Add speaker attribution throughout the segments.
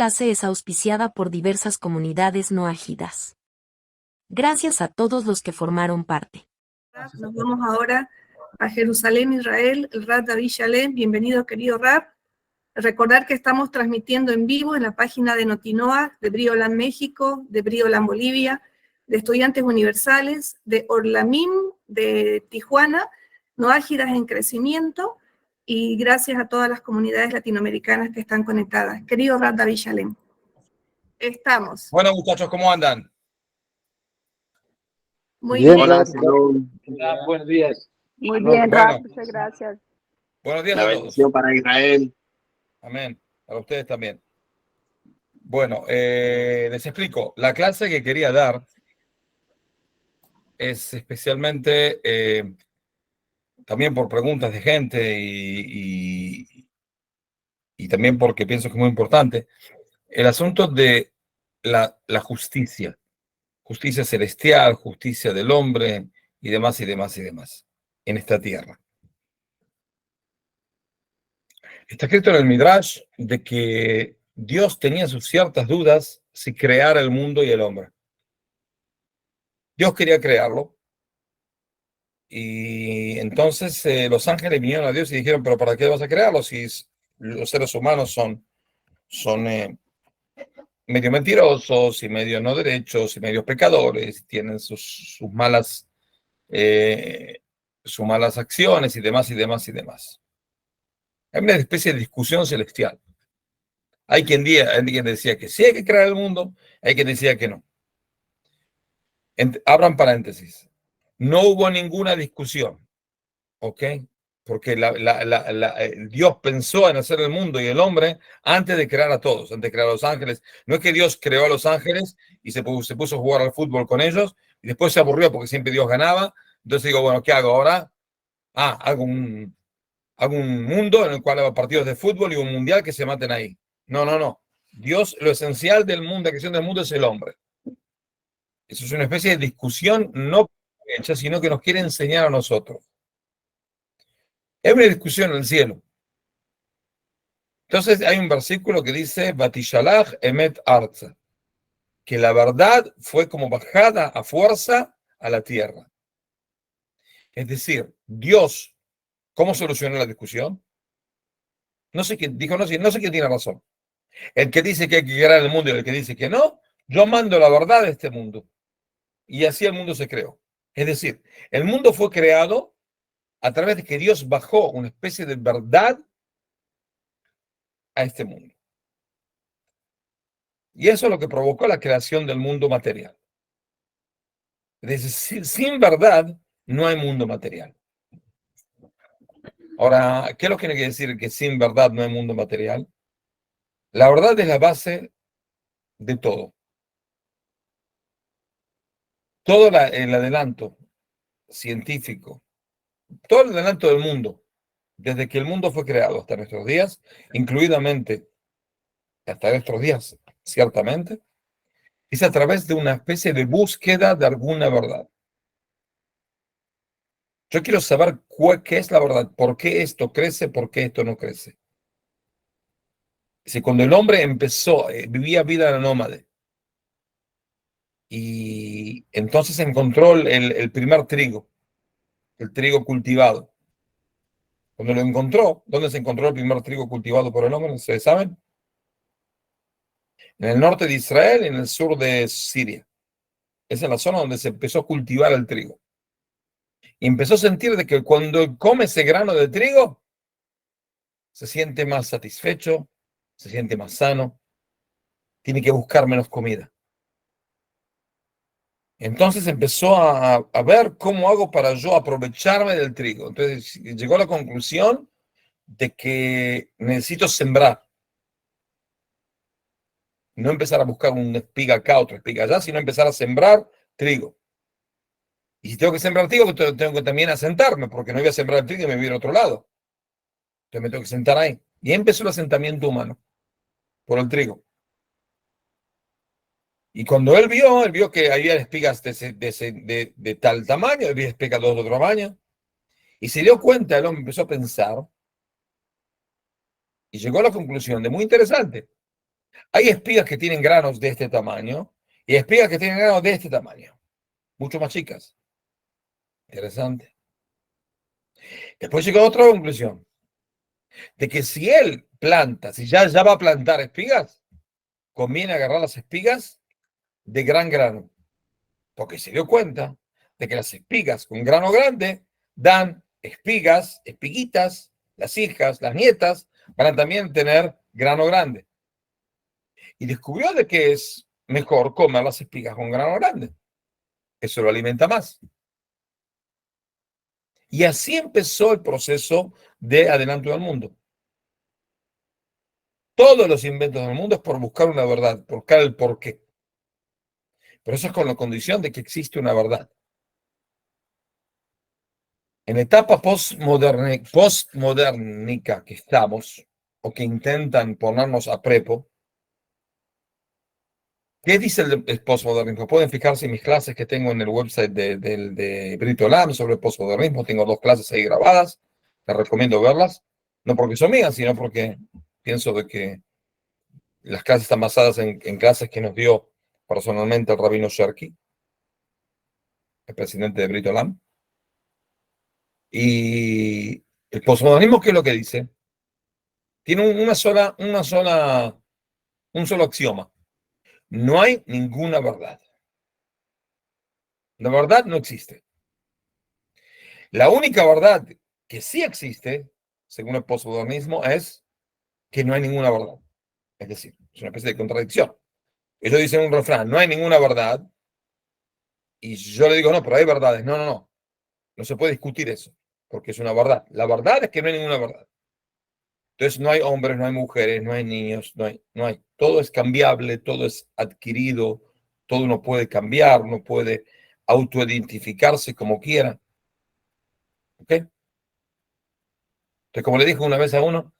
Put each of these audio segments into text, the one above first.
Speaker 1: clase es auspiciada por diversas comunidades no ahidas. Gracias a todos los que formaron parte.
Speaker 2: Nos vamos ahora a Jerusalén, Israel, el Rab David Shalem. Bienvenido, querido Rab. Recordar que estamos transmitiendo en vivo en la página de Notinoa, de Brioland México, de Brioland Bolivia, de Estudiantes Universales, de Orlamim, de Tijuana, Noágidas en Crecimiento, y gracias a todas las comunidades latinoamericanas que están conectadas. Querido Rab David Shalem, estamos.
Speaker 3: Bueno, muchachos, ¿cómo andan?
Speaker 2: Muy
Speaker 4: bien.
Speaker 2: bien.
Speaker 4: Hola, buenos días.
Speaker 5: Muy bien,
Speaker 3: Bueno.
Speaker 5: Rab, muchas gracias.
Speaker 3: Buenos días
Speaker 4: La
Speaker 3: a todos.
Speaker 4: bendición para Israel.
Speaker 3: Amén. Para ustedes también. Bueno, les explico. La clase que quería dar es especialmente, también por preguntas de gente y también porque pienso que es muy importante, el asunto de la justicia. Justicia celestial, justicia del hombre y demás y demás y demás en esta tierra. Está escrito en el Midrash de que Dios tenía sus ciertas dudas si creara el mundo y el hombre. Dios quería crearlo y entonces los ángeles vinieron a Dios y dijeron, pero ¿para qué vas a crearlo si los seres humanos son medio mentirosos y medio no derechos y medio pecadores, tienen sus malas acciones y demás y demás y demás? Hay una especie de discusión celestial. Hay quien decía que sí hay que crear el mundo, hay quien decía que no. Abran paréntesis. No hubo ninguna discusión, ¿ok? Porque Dios pensó en hacer el mundo y el hombre antes de crear a todos, antes de crear a los ángeles. No es que Dios creó a los ángeles y se puso a jugar al fútbol con ellos y después se aburrió porque siempre Dios ganaba. Entonces digo, bueno, ¿qué hago ahora? Hago un mundo en el cual hago partidos de fútbol y un mundial que se maten ahí. No. Dios, lo esencial del mundo, la creación del mundo es el hombre. Eso es una especie de discusión no hecha, sino que nos quiere enseñar a nosotros. Es una discusión en el cielo. Entonces hay un versículo que dice, Batishalach emet arza, que la verdad fue como bajada a fuerza a la tierra. Es decir, Dios, ¿cómo solucionó la discusión? No sé quién dijo, no sé quién tiene razón. El que dice que hay que crear el mundo y el que dice que no, yo mando la verdad de este mundo. Y así el mundo se creó. Es decir, el mundo fue creado a través de que Dios bajó una especie de verdad a este mundo. Y eso es lo que provocó la creación del mundo material. Es decir, sin verdad no hay mundo material. Ahora, ¿qué es lo que quiere decir que sin verdad no hay mundo material? La verdad es la base de todo. Todo el adelanto científico, todo el adelanto del mundo, desde que el mundo fue creado hasta nuestros días, incluidamente hasta nuestros días, ciertamente, es a través de una especie de búsqueda de alguna verdad. Yo quiero saber qué es la verdad, por qué esto crece, por qué esto no crece. Si cuando el hombre empezó, vivía vida nómade, y entonces encontró el primer trigo, el trigo cultivado. Cuando lo encontró, ¿dónde se encontró el primer trigo cultivado por el hombre? ¿Ustedes saben? En el norte de Israel y en el sur de Siria. Esa es la zona donde se empezó a cultivar el trigo. Y empezó a sentir de que cuando come ese grano de trigo, se siente más satisfecho, se siente más sano, tiene que buscar menos comida. Entonces empezó a ver cómo hago para yo aprovecharme del trigo. Entonces llegó a la conclusión de que necesito sembrar. No empezar a buscar una espiga acá, otra espiga allá, sino empezar a sembrar trigo. Y si tengo que sembrar trigo, tengo que también asentarme, porque no voy a sembrar el trigo y me voy a ir a otro lado. Entonces me tengo que sentar ahí. Y empezó el asentamiento humano por el trigo. Y cuando él vio que había espigas de tal tamaño, había espigas de otro tamaño, y se dio cuenta, el hombre empezó a pensar, y llegó a la conclusión de muy interesante. Hay espigas que tienen granos de este tamaño y espigas que tienen granos de este tamaño, mucho más chicas. Interesante. Después llegó a otra conclusión, de que si él planta, si ya va a plantar espigas, conviene agarrar las espigas de gran grano, porque se dio cuenta de que las espigas con grano grande dan espigas, espiguitas, las hijas, las nietas, van a también tener grano grande. Y descubrió de que es mejor comer las espigas con grano grande. Eso lo alimenta más. Y así empezó el proceso de adelanto del mundo. Todos los inventos del mundo es por buscar una verdad, por buscar el porqué. Pero eso es con la condición de que existe una verdad. En la etapa postmodernica que estamos, o que intentan ponernos a prepo, ¿qué dice el postmodernismo? Pueden fijarse en mis clases que tengo en el website de Brito Lam sobre el postmodernismo. Tengo 2 clases ahí grabadas. Les recomiendo verlas. No porque son mías, sino porque pienso de que las clases están basadas en clases que nos dio personalmente el rabino Sherky, el presidente de Brito Lam. Y el postmodernismo, ¿qué es lo que dice? Tiene un solo axioma. No hay ninguna verdad. La verdad no existe. La única verdad que sí existe, según el postmodernismo, es que no hay ninguna verdad. Es decir, es una especie de contradicción. Ellos dicen un refrán, no hay ninguna verdad. Y yo le digo, no, pero hay verdades. No, no, no. No se puede discutir eso, porque es una verdad. La verdad es que no hay ninguna verdad. Entonces no hay hombres, no hay mujeres, no hay niños, no hay. Todo es cambiable, todo es adquirido, todo uno puede cambiar, uno puede autoidentificarse como quiera. ¿Ok? Entonces, como le dije una vez a uno,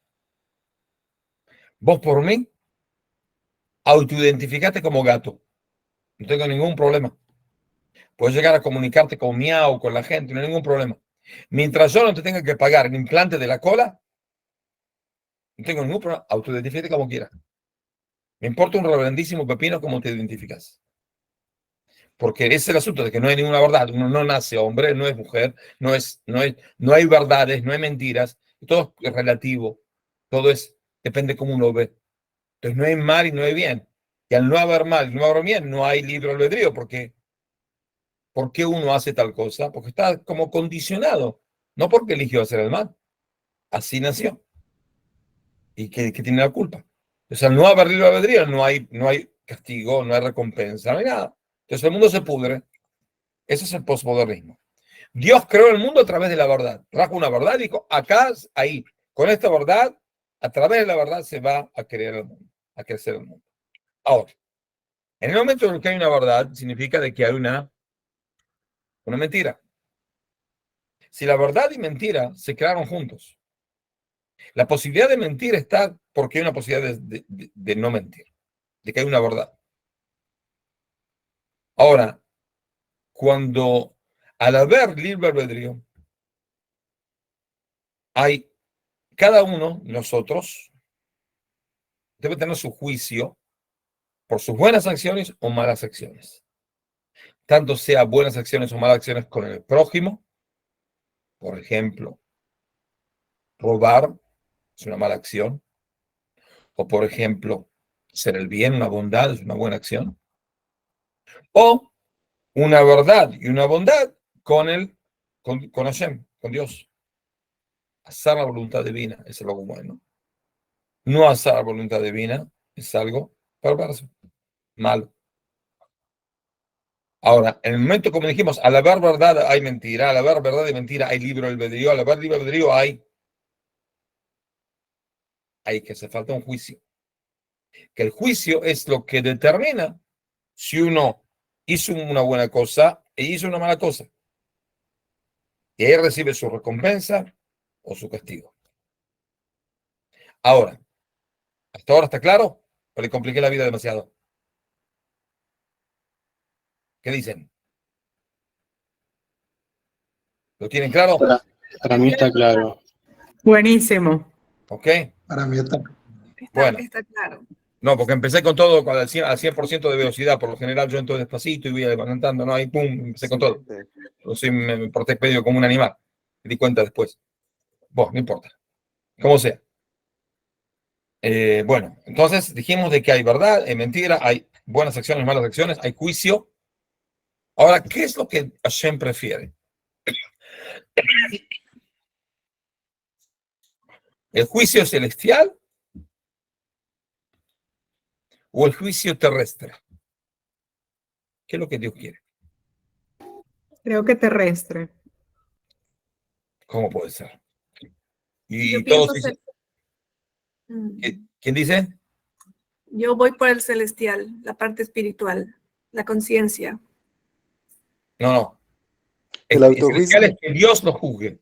Speaker 3: vos por mí, autoidentificate como gato. No tengo ningún problema. Puedes llegar a comunicarte con miau, con la gente, no hay ningún problema. Mientras yo no te tenga que pagar el implante de la cola, no tengo ningún problema. Autoidentifícate como quieras. Me importa un reverendísimo pepino cómo te identificas. Porque ese es el asunto de que no hay ninguna verdad. Uno no nace hombre, no es mujer, no hay verdades, no hay mentiras. Todo es relativo. Todo depende cómo uno ve. Entonces no hay mal y no hay bien. Y al no haber mal y no haber bien, no hay libre albedrío. Porque ¿por qué uno hace tal cosa? Porque está como condicionado. No porque eligió hacer el mal. Así nació. ¿Y que tiene la culpa? Entonces al no haber libre albedrío, no hay castigo, no hay recompensa, no hay nada. Entonces el mundo se pudre. Ese es el postmodernismo. Dios creó el mundo a través de la verdad. Trajo una verdad y dijo, acá, ahí, con esta verdad, a través de la verdad se va a crear el mundo, a crecer el mundo. Ahora, en el momento en el que hay una verdad, significa de que hay una mentira. Si la verdad y mentira se crearon juntos, la posibilidad de mentir está porque hay una posibilidad de no mentir, de que hay una verdad. Ahora, cuando al haber libre albedrío, hay cada uno de nosotros debe tener su juicio por sus buenas acciones o malas acciones. Tanto sea buenas acciones o malas acciones con el prójimo, por ejemplo, robar es una mala acción, o por ejemplo, hacer el bien, una bondad es una buena acción, o una verdad y una bondad con Hashem, con Dios. Hacer la voluntad divina es algo bueno. No hacer la voluntad divina es algo perverso, malo. Ahora, en el momento, como dijimos, al haber verdad hay mentira, al haber verdad y mentira hay libre albedrío, al haber libre albedrío hay que hace falta un juicio. Que el juicio es lo que determina si uno hizo una buena cosa e hizo una mala cosa. Y ahí recibe su recompensa o su castigo. Ahora, ¿hasta ahora está claro? ¿O le compliqué la vida demasiado? ¿Qué dicen? ¿Lo tienen claro?
Speaker 4: Para mí está claro.
Speaker 5: Buenísimo.
Speaker 3: ¿Ok?
Speaker 6: Para mí está.
Speaker 3: Bueno.
Speaker 2: Está claro.
Speaker 3: No, porque empecé con todo al 100% de velocidad. Por lo general yo entro despacito y voy adelantando, ¿no? Ahí, pum, empecé con todo. Entonces me porté medio como un animal. Me di cuenta después. Bueno, no importa. Como sea. Bueno, entonces dijimos de que hay verdad, hay mentira, hay buenas acciones, malas acciones, hay juicio. Ahora, ¿qué es lo que Hashem prefiere? ¿El juicio celestial o el juicio terrestre? ¿Qué es lo que Dios quiere?
Speaker 5: Creo que terrestre.
Speaker 3: ¿Cómo puede ser? Y
Speaker 2: Yo
Speaker 3: todos
Speaker 2: pienso
Speaker 3: dicen, ¿quién dice?
Speaker 2: Yo voy por el celestial, la parte espiritual, la conciencia.
Speaker 3: No.
Speaker 6: El
Speaker 3: El celestial
Speaker 6: autojuicio.
Speaker 3: es que Dios lo juzgue.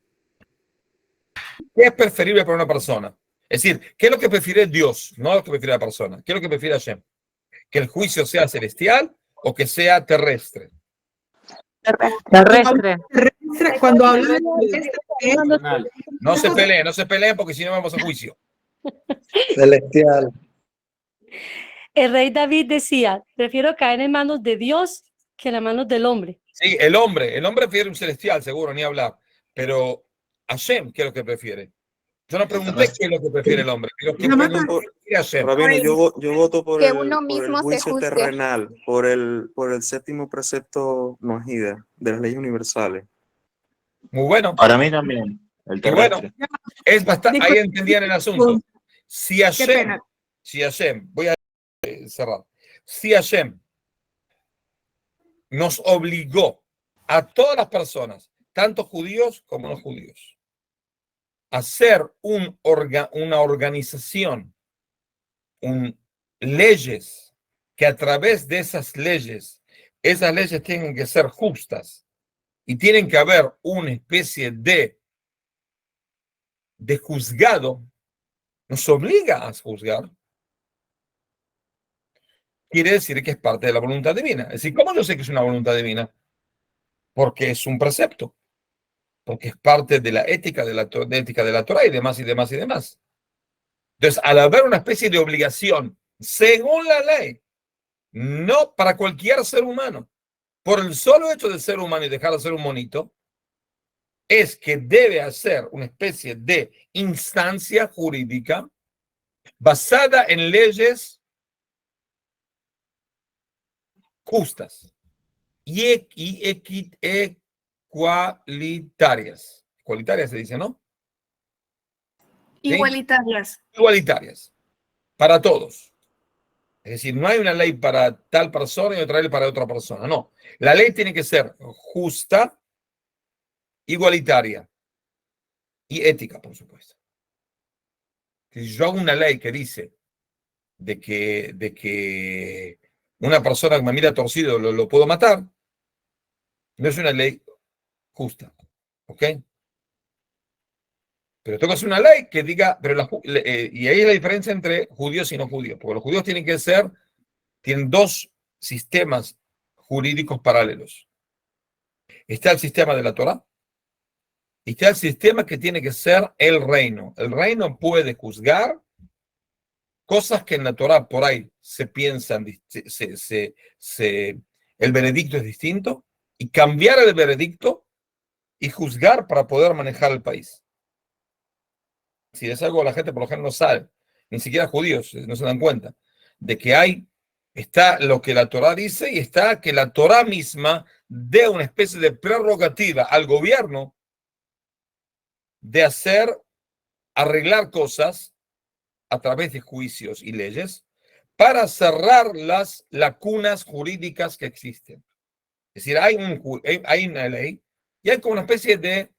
Speaker 3: ¿Qué es preferible para una persona? Es decir, ¿qué es lo que prefiere Dios? No lo que prefiere la persona. ¿Qué es lo que prefiere Hashem? ¿Que el juicio sea celestial o que sea terrestre?
Speaker 7: Terrestre.
Speaker 5: Terrestre, cuando habla de terrestre, es
Speaker 3: No se peleen porque si no vamos a juicio.
Speaker 6: Celestial.
Speaker 7: El rey David decía, prefiero caer en manos de Dios que en las manos del hombre.
Speaker 3: Sí, el hombre prefiere un celestial, seguro, ni hablar. Pero Hashem, ¿qué es lo que prefiere? Yo no pregunté qué es lo que prefiere el hombre, pero ¿qué
Speaker 5: Jonathan,
Speaker 3: prefiere Hashem?
Speaker 6: Rabino, yo voto por
Speaker 8: Que uno
Speaker 6: por el
Speaker 8: mismo se
Speaker 6: juicio
Speaker 8: juzgue.
Speaker 6: terrenal, por el séptimo precepto noajida de las leyes universales.
Speaker 3: Muy bueno.
Speaker 4: Para mí también, el
Speaker 3: Y bueno,
Speaker 4: terrestre.
Speaker 3: es bastante, ahí entendían el asunto. Si
Speaker 5: qué
Speaker 3: Hashem,
Speaker 5: pena.
Speaker 3: voy a cerrar. Si Hashem nos obligó a todas las personas, tanto judíos como no judíos, a hacer una organización, leyes, que a través de esas leyes tienen que ser justas y tienen que haber una especie de juzgado, nos obliga a juzgar, quiere decir que es parte de la voluntad divina. Es decir, ¿cómo yo sé que es una voluntad divina? Porque es un precepto, porque es parte de la ética de la Torah y demás y demás y demás. Entonces, al haber una especie de obligación, según la ley, no para cualquier ser humano, por el solo hecho de ser humano y dejar de ser un monito, es que debe hacer una especie de instancia jurídica basada en leyes justas y ecualitarias. Ecualitarias se dice, ¿no? ¿Sí?
Speaker 2: Igualitarias.
Speaker 3: Igualitarias para todos. Es decir, no hay una ley para tal persona y otra ley para otra persona. No. La ley tiene que ser justa, igualitaria y ética, por supuesto. Si yo hago una ley que dice de que una persona que me mira torcido lo puedo matar, no es una ley justa. ¿Ok? Pero tengo que hacer una ley que diga, y ahí es la diferencia entre judíos y no judíos, porque los judíos tienen dos sistemas jurídicos paralelos. Está el sistema de la Torah y está el sistema que tiene que ser el reino. El reino puede juzgar cosas que en la Torah por ahí se piensan, el veredicto es distinto, y cambiar el veredicto y juzgar para poder manejar el país. Si es algo la gente por lo general no sabe, ni siquiera judíos no se dan cuenta, de que está lo que la Torah dice y está que la Torah misma dé una especie de prerrogativa al gobierno de arreglar cosas a través de juicios y leyes para cerrar las lagunas jurídicas que existen. Es decir, hay una ley y hay como una especie de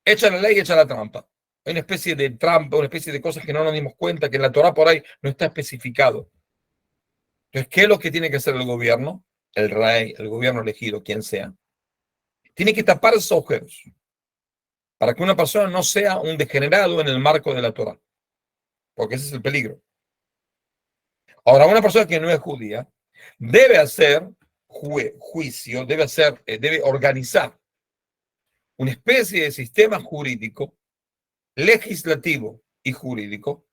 Speaker 3: echa la ley, echa la trampa. Hay una especie de trampa, una especie de cosas que no nos dimos cuenta, que en la Torah por ahí no está especificado. Entonces, ¿qué es lo que tiene que hacer el gobierno? El rey, el gobierno elegido, quien sea. Tiene que tapar esos agujeros para que una persona no sea un degenerado en el marco de la Torah. Porque ese es el peligro. Ahora, una persona que no es judía debe hacer juicio, debe organizar una especie de sistema jurídico, legislativo y jurídico,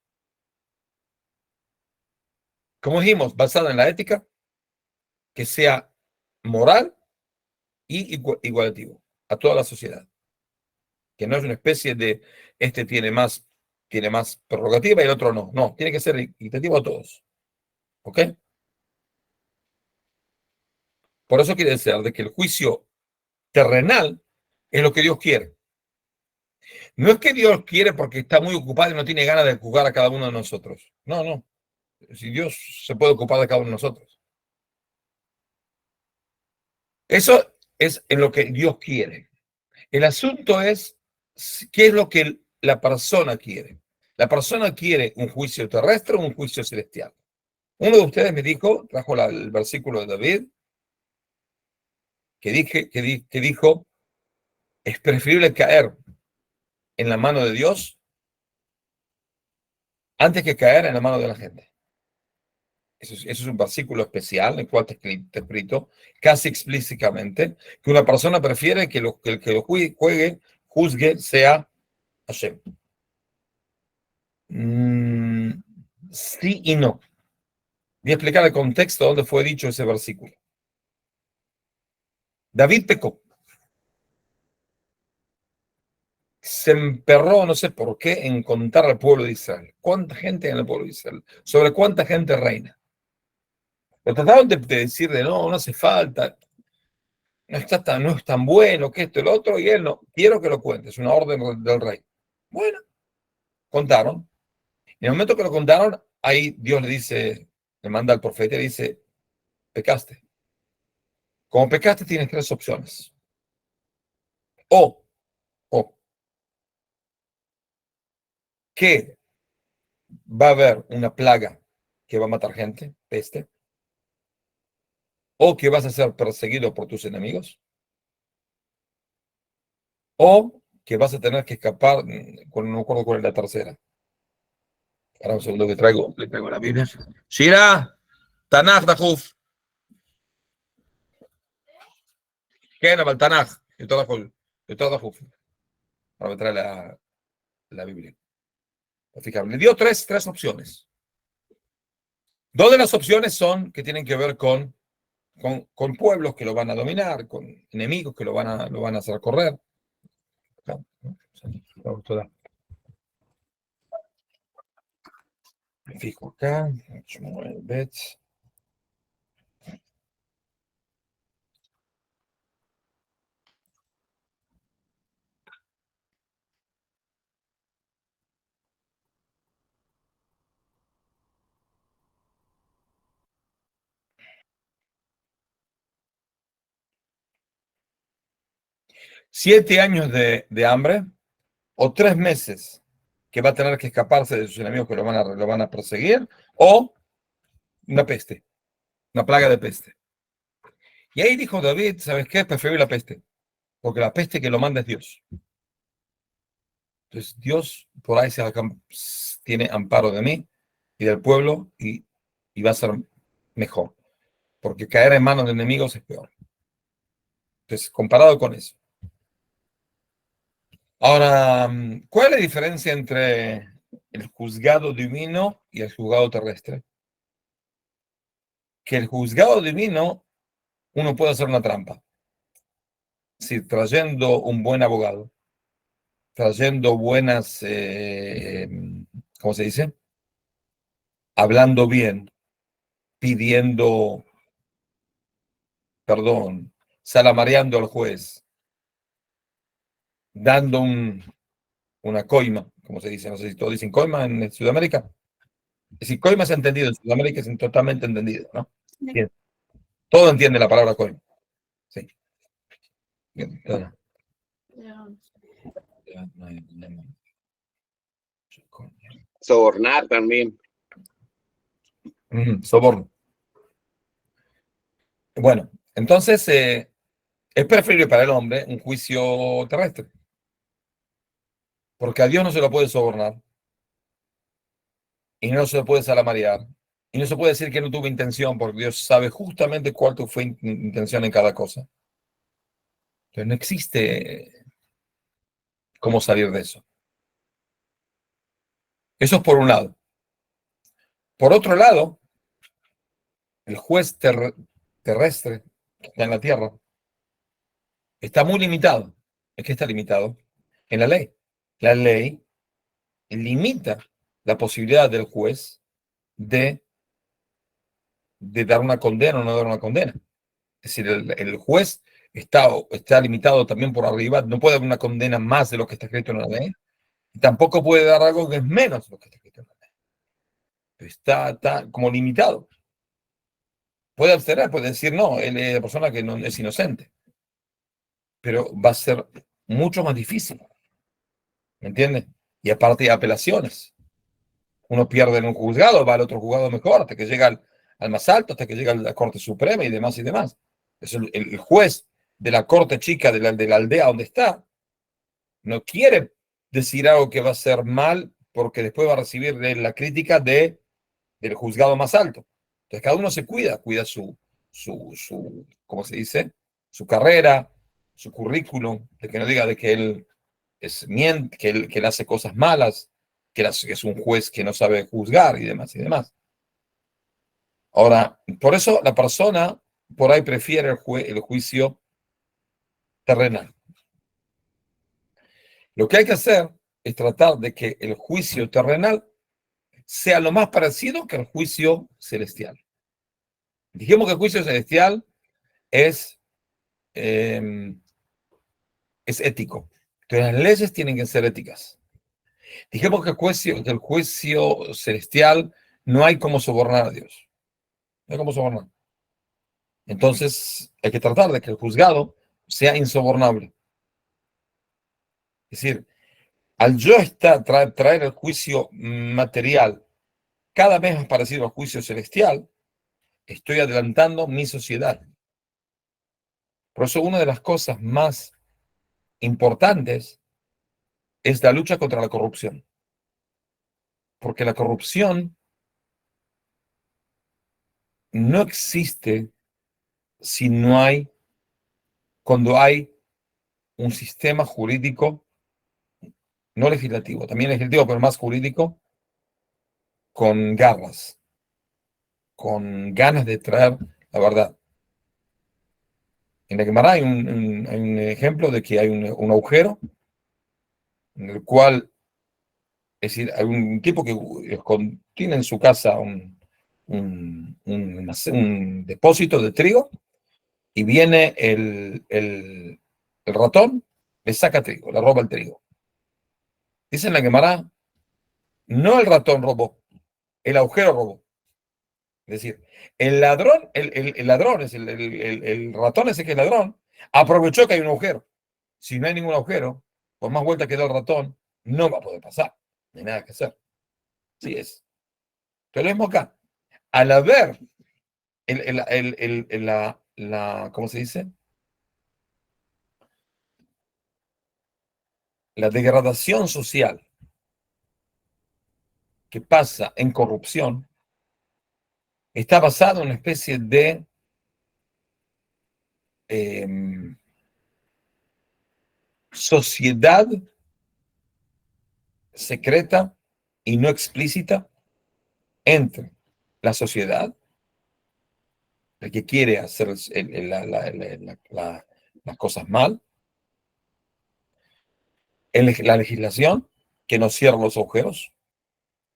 Speaker 3: como dijimos, basado en la ética, que sea moral y igualativo a toda la sociedad. Que no es una especie de este tiene más prerrogativa y el otro no. No, tiene que ser equitativo a todos. ¿Ok? Por eso quiere decir de que el juicio terrenal es lo que Dios quiere. No es que Dios quiere porque está muy ocupado y no tiene ganas de juzgar a cada uno de nosotros. No, no. Si Dios se puede ocupar de cada uno de nosotros. Eso es en lo que Dios quiere. El asunto es qué es lo que la persona quiere. La persona quiere un juicio terrestre o un juicio celestial. Uno de ustedes me dijo, trajo el versículo de David, que dijo, es preferible caer en la mano de Dios antes que caer en la mano de la gente. Eso es un versículo especial en el cual está escrito casi explícitamente que una persona prefiere que el que lo juzgue sea Hashem. Sí y no. Voy a explicar el contexto donde fue dicho ese versículo. David pecó. Se emperró, no sé por qué, en contar al pueblo de Israel. ¿Cuánta gente hay en el pueblo de Israel? ¿Sobre cuánta gente reina? Lo trataron de decirle, no hace falta. No es tan bueno que esto y lo otro. Y él no. Quiero que lo cuentes. Es una orden del rey. Bueno, contaron. En el momento que lo contaron, ahí Dios le dice, le manda al profeta y le dice, pecaste. Como pecaste tienes tres opciones. O que va a haber una plaga que va a matar gente, peste, o que vas a ser perseguido por tus enemigos, o que vas a tener que escapar, no me acuerdo cuál es la tercera. Ahora un segundo que le traigo la Biblia. Shira, Tanaj, Dajuf. ¿Qué es el Tanaj? Y todo Dajuf. Ahora me trae la Biblia. Le dio tres opciones. Dos de las opciones son que tienen que ver con pueblos que lo van a dominar, con enemigos que lo van a hacer correr. Me fijo acá. 7 años de hambre o 3 meses que va a tener que escaparse de sus enemigos que lo van a perseguir, o una peste, una plaga de peste. Y ahí dijo David, ¿sabes qué? Prefiero la peste, porque la peste que lo manda es Dios. Entonces Dios por ahí tiene amparo de mí y del pueblo y va a ser mejor, porque caer en manos de enemigos es peor. Entonces, comparado con eso. Ahora, ¿cuál es la diferencia entre el juzgado divino y el juzgado terrestre? Que el juzgado divino, uno puede hacer una trampa. Si trayendo un buen abogado, trayendo buenas, ¿cómo se dice? Hablando bien, pidiendo perdón, salamareando al juez, dando una coima, como se dice, no sé si todos dicen coima en Sudamérica. Es decir, coima es entendido, en Sudamérica es totalmente entendido, ¿no? Bien. Todo entiende la palabra coima. Sí. Bien.
Speaker 4: Sobornar también.
Speaker 3: Soborno. Bueno, entonces es preferible para el hombre un juicio terrestre. Porque a Dios no se lo puede sobornar. Y no se lo puede salamarear. Y no se puede decir que no tuvo intención, porque Dios sabe justamente cuál fue intención en cada cosa. Entonces no existe cómo salir de eso. Eso es por un lado. Por otro lado, el juez terrestre que está en la tierra está muy limitado. ¿En qué está limitado? En la ley. La ley limita la posibilidad del juez de dar una condena o no dar una condena. Es decir, el juez está limitado también por arriba, no puede dar una condena más de lo que está escrito en la ley, y tampoco puede dar algo que es menos de lo que está escrito en la ley. Está como limitado. Puede abstener, puede decir no, él es la persona que no es inocente, pero va a ser mucho más difícil, ¿me entiendes? Y aparte de apelaciones. Uno pierde en un juzgado, va al otro juzgado mejor, hasta que llega al más alto, hasta que llega a la Corte Suprema y demás y demás. Es el juez de la corte chica de la aldea donde está, no quiere decir algo que va a ser mal porque después va a recibir la crítica del juzgado más alto. Entonces cada uno se cuida su ¿cómo se dice? Su carrera, su currículum, de que no diga de que él que él hace cosas malas, que es un juez que no sabe juzgar y demás y demás. Ahora, por eso la persona por ahí prefiere el juicio terrenal. Lo que hay que hacer es tratar de que el juicio terrenal sea lo más parecido que el juicio celestial. Dijimos que el juicio celestial es ético. Entonces las leyes tienen que ser éticas. Dijimos que el juicio celestial no hay como sobornar a Dios. No hay como sobornar. Entonces hay que tratar de que el juzgado sea insobornable. Es decir, al yo traer el juicio material cada vez más parecido al juicio celestial, estoy adelantando mi sociedad. Por eso una de las cosas más importantes es la lucha contra la corrupción. Porque la corrupción no existe cuando hay un sistema jurídico, no legislativo, también legislativo, pero más jurídico, con garras, con ganas de traer la verdad. En la Gemara hay un ejemplo de que hay un agujero en el cual, es decir, hay un tipo que tiene en su casa un depósito de trigo y viene el ratón, le saca trigo, le roba el trigo. Dice en la Gemara, no el ratón robó, el agujero robó. Es decir, el ladrón, el ladrón, el ratón ese que es ladrón, aprovechó que hay un agujero. Si no hay ningún agujero, por más vuelta que da el ratón, no va a poder pasar. No hay nada que hacer. Así es. Entonces lo mismo acá. Al haber ¿cómo se dice? La degradación social que pasa en corrupción, está basado en una especie de sociedad secreta y no explícita entre la sociedad, el que quiere hacer las cosas mal, la legislación, que no cierra los agujeros.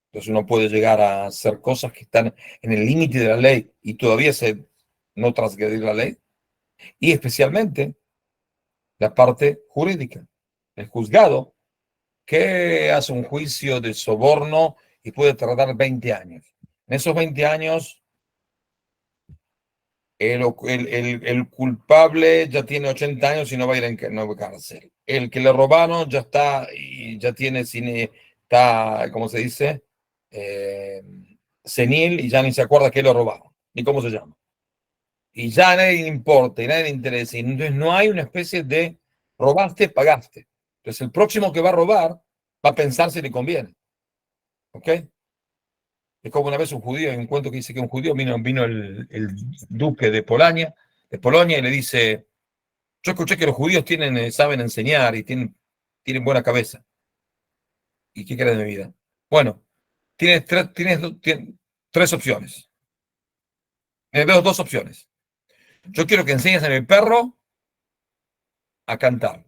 Speaker 3: Entonces uno puede llegar a hacer cosas que están en el límite de la ley y todavía no transgredir la ley. Y especialmente la parte jurídica, el juzgado, que hace un juicio de soborno y puede tardar 20 años. En esos 20 años, el culpable ya tiene 80 años y no va a ir en cárcel. El que le robaron ya está, y ya está, ¿cómo se dice? Senil, y ya ni se acuerda que lo robaron, ni cómo se llama. Y ya a nadie le importa, y a nadie le interesa. Y entonces no hay una especie de robaste, pagaste. Entonces el próximo que va a robar va a pensar si le conviene. ¿Ok? Es como una vez un judío, hay un cuento que dice que un judío vino el duque de Polonia, y le dice, yo escuché que los judíos saben enseñar y tienen buena cabeza. ¿Y qué crees de mi vida? Bueno, tienes tres opciones. Me veo dos opciones. Yo quiero que enseñes a mi perro a cantar.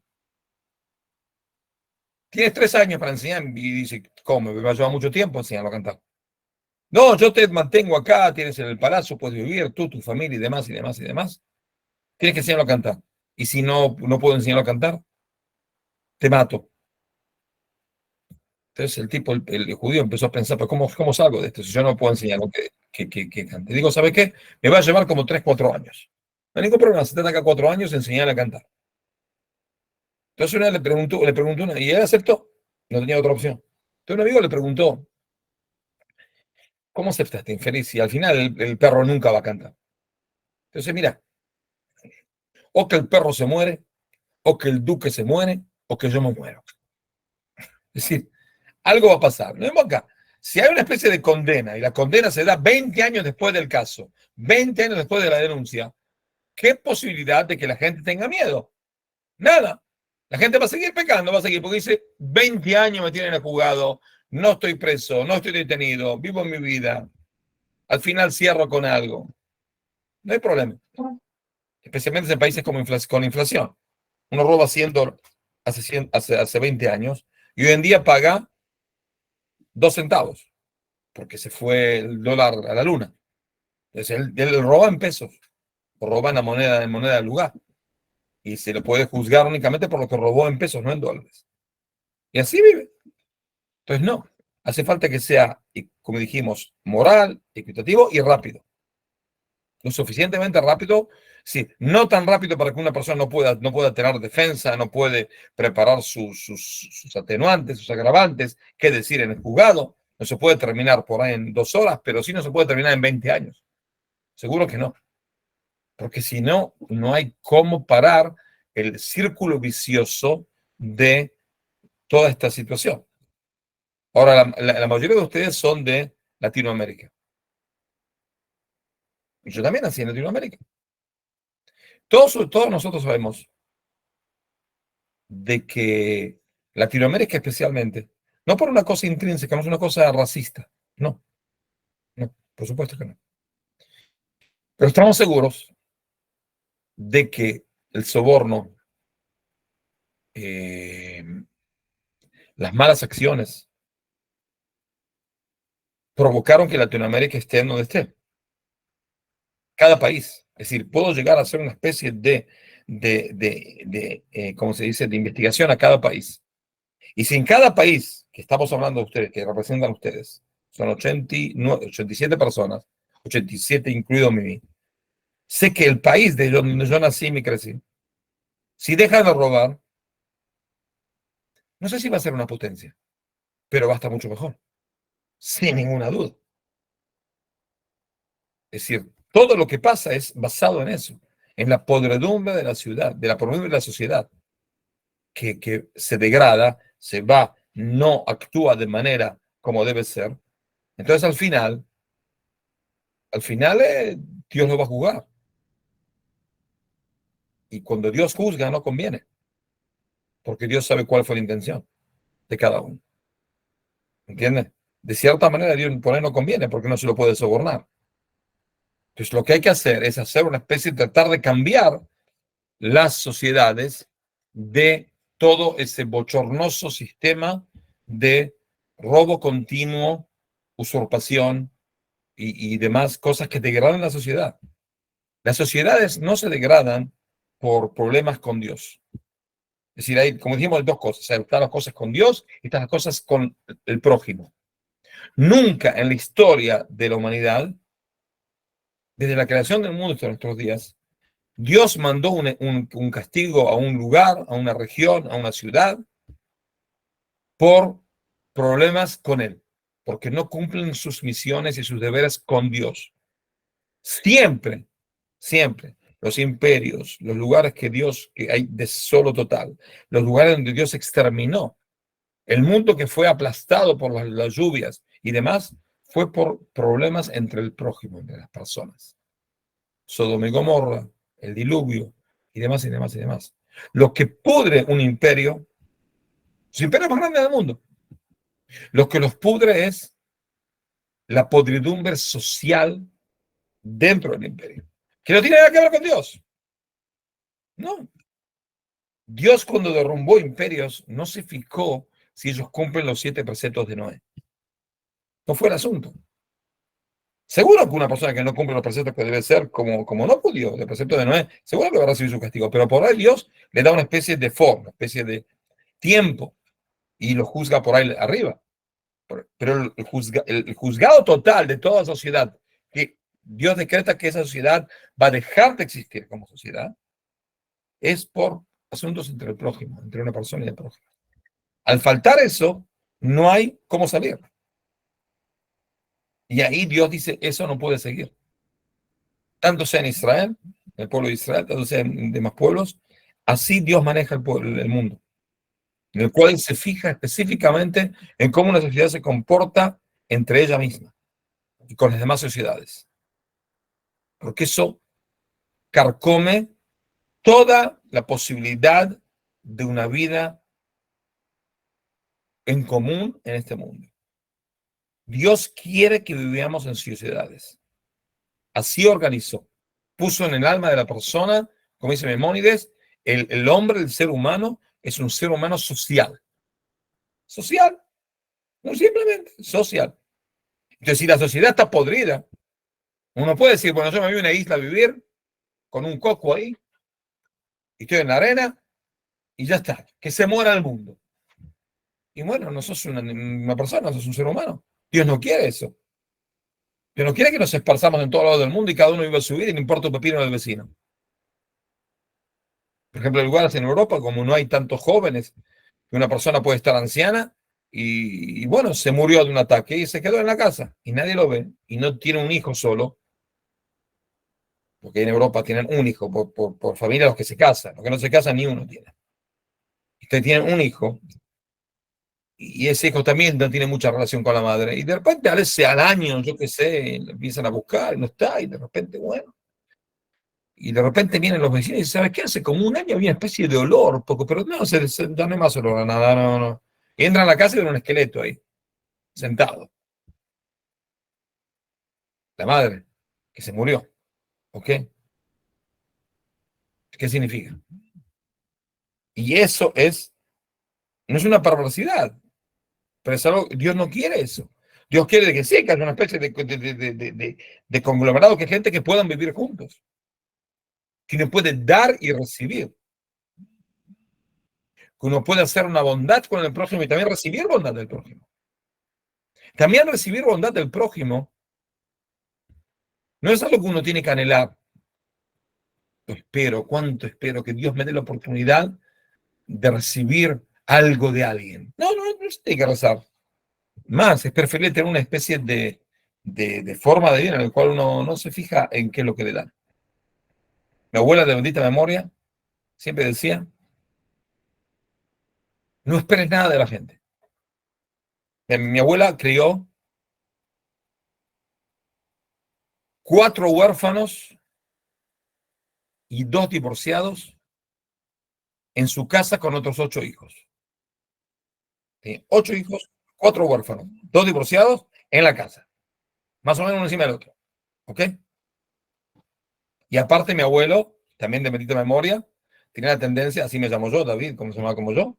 Speaker 3: Tienes 3 años para enseñar y dice, ¿cómo? Me va a llevar mucho tiempo enseñarlo a cantar. No, yo te mantengo acá, tienes en el palacio, puedes vivir, tú, tu familia y demás, y demás, y demás. Tienes que enseñarlo a cantar. Y si no puedo enseñarlo a cantar, te mato. Entonces el tipo, el judío empezó a pensar, pero ¿cómo salgo de esto? Si yo no puedo enseñarlo que cante. Digo, ¿sabe qué? Me va a llevar como 3, 4 años. No hay ningún problema, se trata acá 4 años enseñarle a cantar. Entonces una le preguntó una, y él aceptó, no tenía otra opción. Entonces un amigo le preguntó, ¿cómo aceptaste, infeliz? Y al final el perro nunca va a cantar. Entonces, mira, o que el perro se muere, o que el duque se muere, o que yo me muero. Es decir, algo va a pasar. No es acá. Si hay una especie de condena, y la condena se da 20 años después del caso, 20 años después de la denuncia, ¿qué posibilidad de que la gente tenga miedo? Nada. La gente va a seguir pecando, va a seguir, porque dice, 20 años me tienen juzgado, no estoy preso, no estoy detenido, vivo mi vida. Al final cierro con algo. No hay problema. Especialmente en países como con inflación. Uno roba $100 hace 20 años y hoy en día paga 2 centavos porque se fue el dólar a la luna. Entonces él roba en pesos o roba en la moneda del lugar y se le puede juzgar únicamente por lo que robó en pesos, no en dólares. Y así vive. Entonces no, hace falta que sea, como dijimos, moral, equitativo y rápido. Lo suficientemente rápido, sí, no tan rápido para que una persona no pueda tener defensa, no puede preparar sus atenuantes, sus agravantes, qué decir en el juzgado. No se puede terminar por ahí en 2 horas, pero sí no se puede terminar en 20 años. Seguro que no. Porque si no, no hay cómo parar el círculo vicioso de toda esta situación. Ahora, la mayoría de ustedes son de Latinoamérica. Y yo también nací en Latinoamérica. Todos nosotros sabemos de que Latinoamérica especialmente, no por una cosa intrínseca, no es una cosa racista, no, por supuesto que no. Pero estamos seguros de que el soborno, las malas acciones, provocaron que Latinoamérica esté en donde esté. Cada país. Es decir, puedo llegar a hacer una especie de ¿cómo se dice?, de investigación a cada país. Y si en cada país que estamos hablando de ustedes, que representan ustedes, son 87 personas, 87 incluido mí, sé que el país de donde yo nací y me crecí, si dejan de robar, no sé si va a ser una potencia, pero va a estar mucho mejor, sin ninguna duda. Es decir, todo lo que pasa es basado en eso, en la podredumbre de la ciudad, de la podredumbre de la sociedad, que se degrada, se va, no actúa de manera como debe ser. Entonces al final Dios lo va a juzgar. Y cuando Dios juzga no conviene, porque Dios sabe cuál fue la intención de cada uno. ¿Entiendes? De cierta manera Dios por ahí no conviene, porque no se lo puede sobornar. Entonces lo que hay que hacer es hacer una especie de tratar de cambiar las sociedades de todo ese bochornoso sistema de robo continuo, usurpación y demás cosas que degradan la sociedad. Las sociedades no se degradan por problemas con Dios. Es decir, hay, como dijimos, hay 2 cosas. Están las cosas con Dios y están las cosas con el prójimo. Nunca en la historia de la humanidad, desde la creación del mundo hasta nuestros días, Dios mandó un castigo a un lugar, a una región, a una ciudad, por problemas con Él, porque no cumplen sus misiones y sus deberes con Dios. Siempre, los imperios, los lugares que hay desolo total, los lugares donde Dios exterminó, el mundo que fue aplastado por las lluvias y demás, fue por problemas entre el prójimo, entre las personas. Sodoma y Gomorra, el diluvio y demás y demás y demás. Lo que pudre un imperio, los imperios más grandes del mundo, lo que los pudre es la podridumbre social dentro del imperio, que no tiene nada que ver con Dios. No. Dios, cuando derrumbó imperios, no se fijó si ellos cumplen los 7 preceptos de Noé. No fue el asunto. Seguro que una persona que no cumple los preceptos que debe ser como no judío, el precepto de Noé, seguro que va a recibir su castigo, pero por ahí Dios le da una especie de forma, una especie de tiempo y lo juzga por ahí arriba. Pero el juzgado total de toda sociedad, que Dios decreta que esa sociedad va a dejar de existir como sociedad, es por asuntos entre el prójimo, entre una persona y el prójimo. Al faltar eso, no hay cómo salir. Y ahí Dios dice, eso no puede seguir. Tanto sea en Israel, el pueblo de Israel, tanto sea en demás pueblos, así Dios maneja el mundo, en el cual se fija específicamente en cómo una sociedad se comporta entre ella misma y con las demás sociedades. Porque eso carcome toda la posibilidad de una vida en común en este mundo. Dios quiere que vivamos en sociedades. Así organizó. Puso en el alma de la persona, como dice Maimónides, el hombre, el ser humano, es un ser humano social. Social. No simplemente social. Entonces, si la sociedad está podrida, uno puede decir, bueno, yo me voy a una isla a vivir con un coco ahí, y estoy en la arena, y ya está. Que se muera el mundo. Y bueno, no sos una persona, sos un ser humano. Dios no quiere eso. Dios no quiere que nos esparzamos en todos lados del mundo y cada uno viva su vida y no importa un pepino del vecino. Por ejemplo, en lugares en Europa, como no hay tantos jóvenes, que una persona puede estar anciana y bueno, se murió de un ataque y se quedó en la casa y nadie lo ve y no tiene un hijo solo, porque en Europa tienen un hijo por familia los que se casan, los que no se casan ni uno tiene. Ustedes tienen un hijo y ese hijo también no tiene mucha relación con la madre y de repente a veces al año, yo qué sé, le empiezan a buscar y no está y de repente, bueno. Y de repente vienen los vecinos y dicen, ¿sabes qué? Hace como un año había una especie de olor, pero no, ya no hay más olor a nada, no, no. Y entran a la casa y ven un esqueleto ahí, sentado. La madre, que se murió. ¿Ok? ¿Qué significa? Y eso no es una perversidad, pero es algo, Dios no quiere eso. Dios quiere que sí, que haya una especie de conglomerado, que gente que puedan vivir juntos, que uno puede dar y recibir, que uno puede hacer una bondad con el prójimo y también recibir bondad del prójimo. También recibir bondad del prójimo no es algo que uno tiene que anhelar. Cuánto espero que Dios me dé la oportunidad de recibir algo de alguien. No se tiene que rezar. Más, es preferible tener una especie de forma de vida en la cual uno no se fija en qué es lo que le dan. Mi abuela de bendita memoria siempre decía, no esperes nada de la gente. Mi abuela crió 4 huérfanos y 2 divorciados en su casa con otros 8 hijos. 8 hijos, 4 huérfanos, 2 divorciados en la casa. Más o menos uno encima del otro. ¿Ok? Y aparte mi abuelo, también de bendita memoria, tenía la tendencia, así me llamo yo, David, como se llama como yo,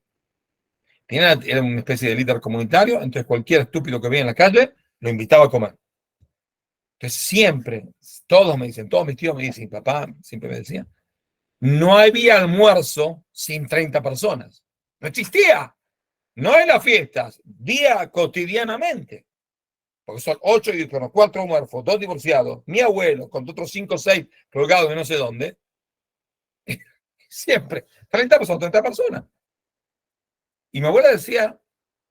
Speaker 3: era una especie de líder comunitario, entonces cualquier estúpido que veía en la calle, lo invitaba a comer. Entonces siempre, todos mis tíos me dicen, papá siempre me decía, no había almuerzo sin 30 personas. No existía. No en las fiestas, día cotidianamente. Porque son 8 hijos, 4 muertos, 2 divorciados, mi abuelo, con otros 5 o 6 colgados de no sé dónde. Siempre, 30 personas. Y mi abuela decía,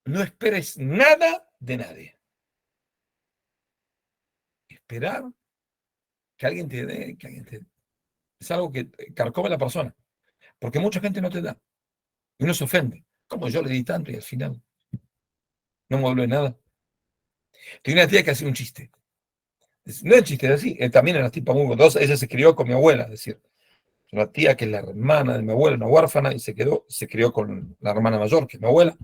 Speaker 3: no esperes nada de nadie. Esperar que alguien te dé, es algo que carcome a la persona. Porque mucha gente no te da. Y uno se ofende. Como yo le di tanto y al final no me habló de nada. Tenía una tía que hacía un chiste. No es chiste, es así. Él también era tipo muy bondosa. Ella se crió con mi abuela, es decir, una tía que es la hermana de mi abuela, una huérfana, y se crió con la hermana mayor, que es mi abuela.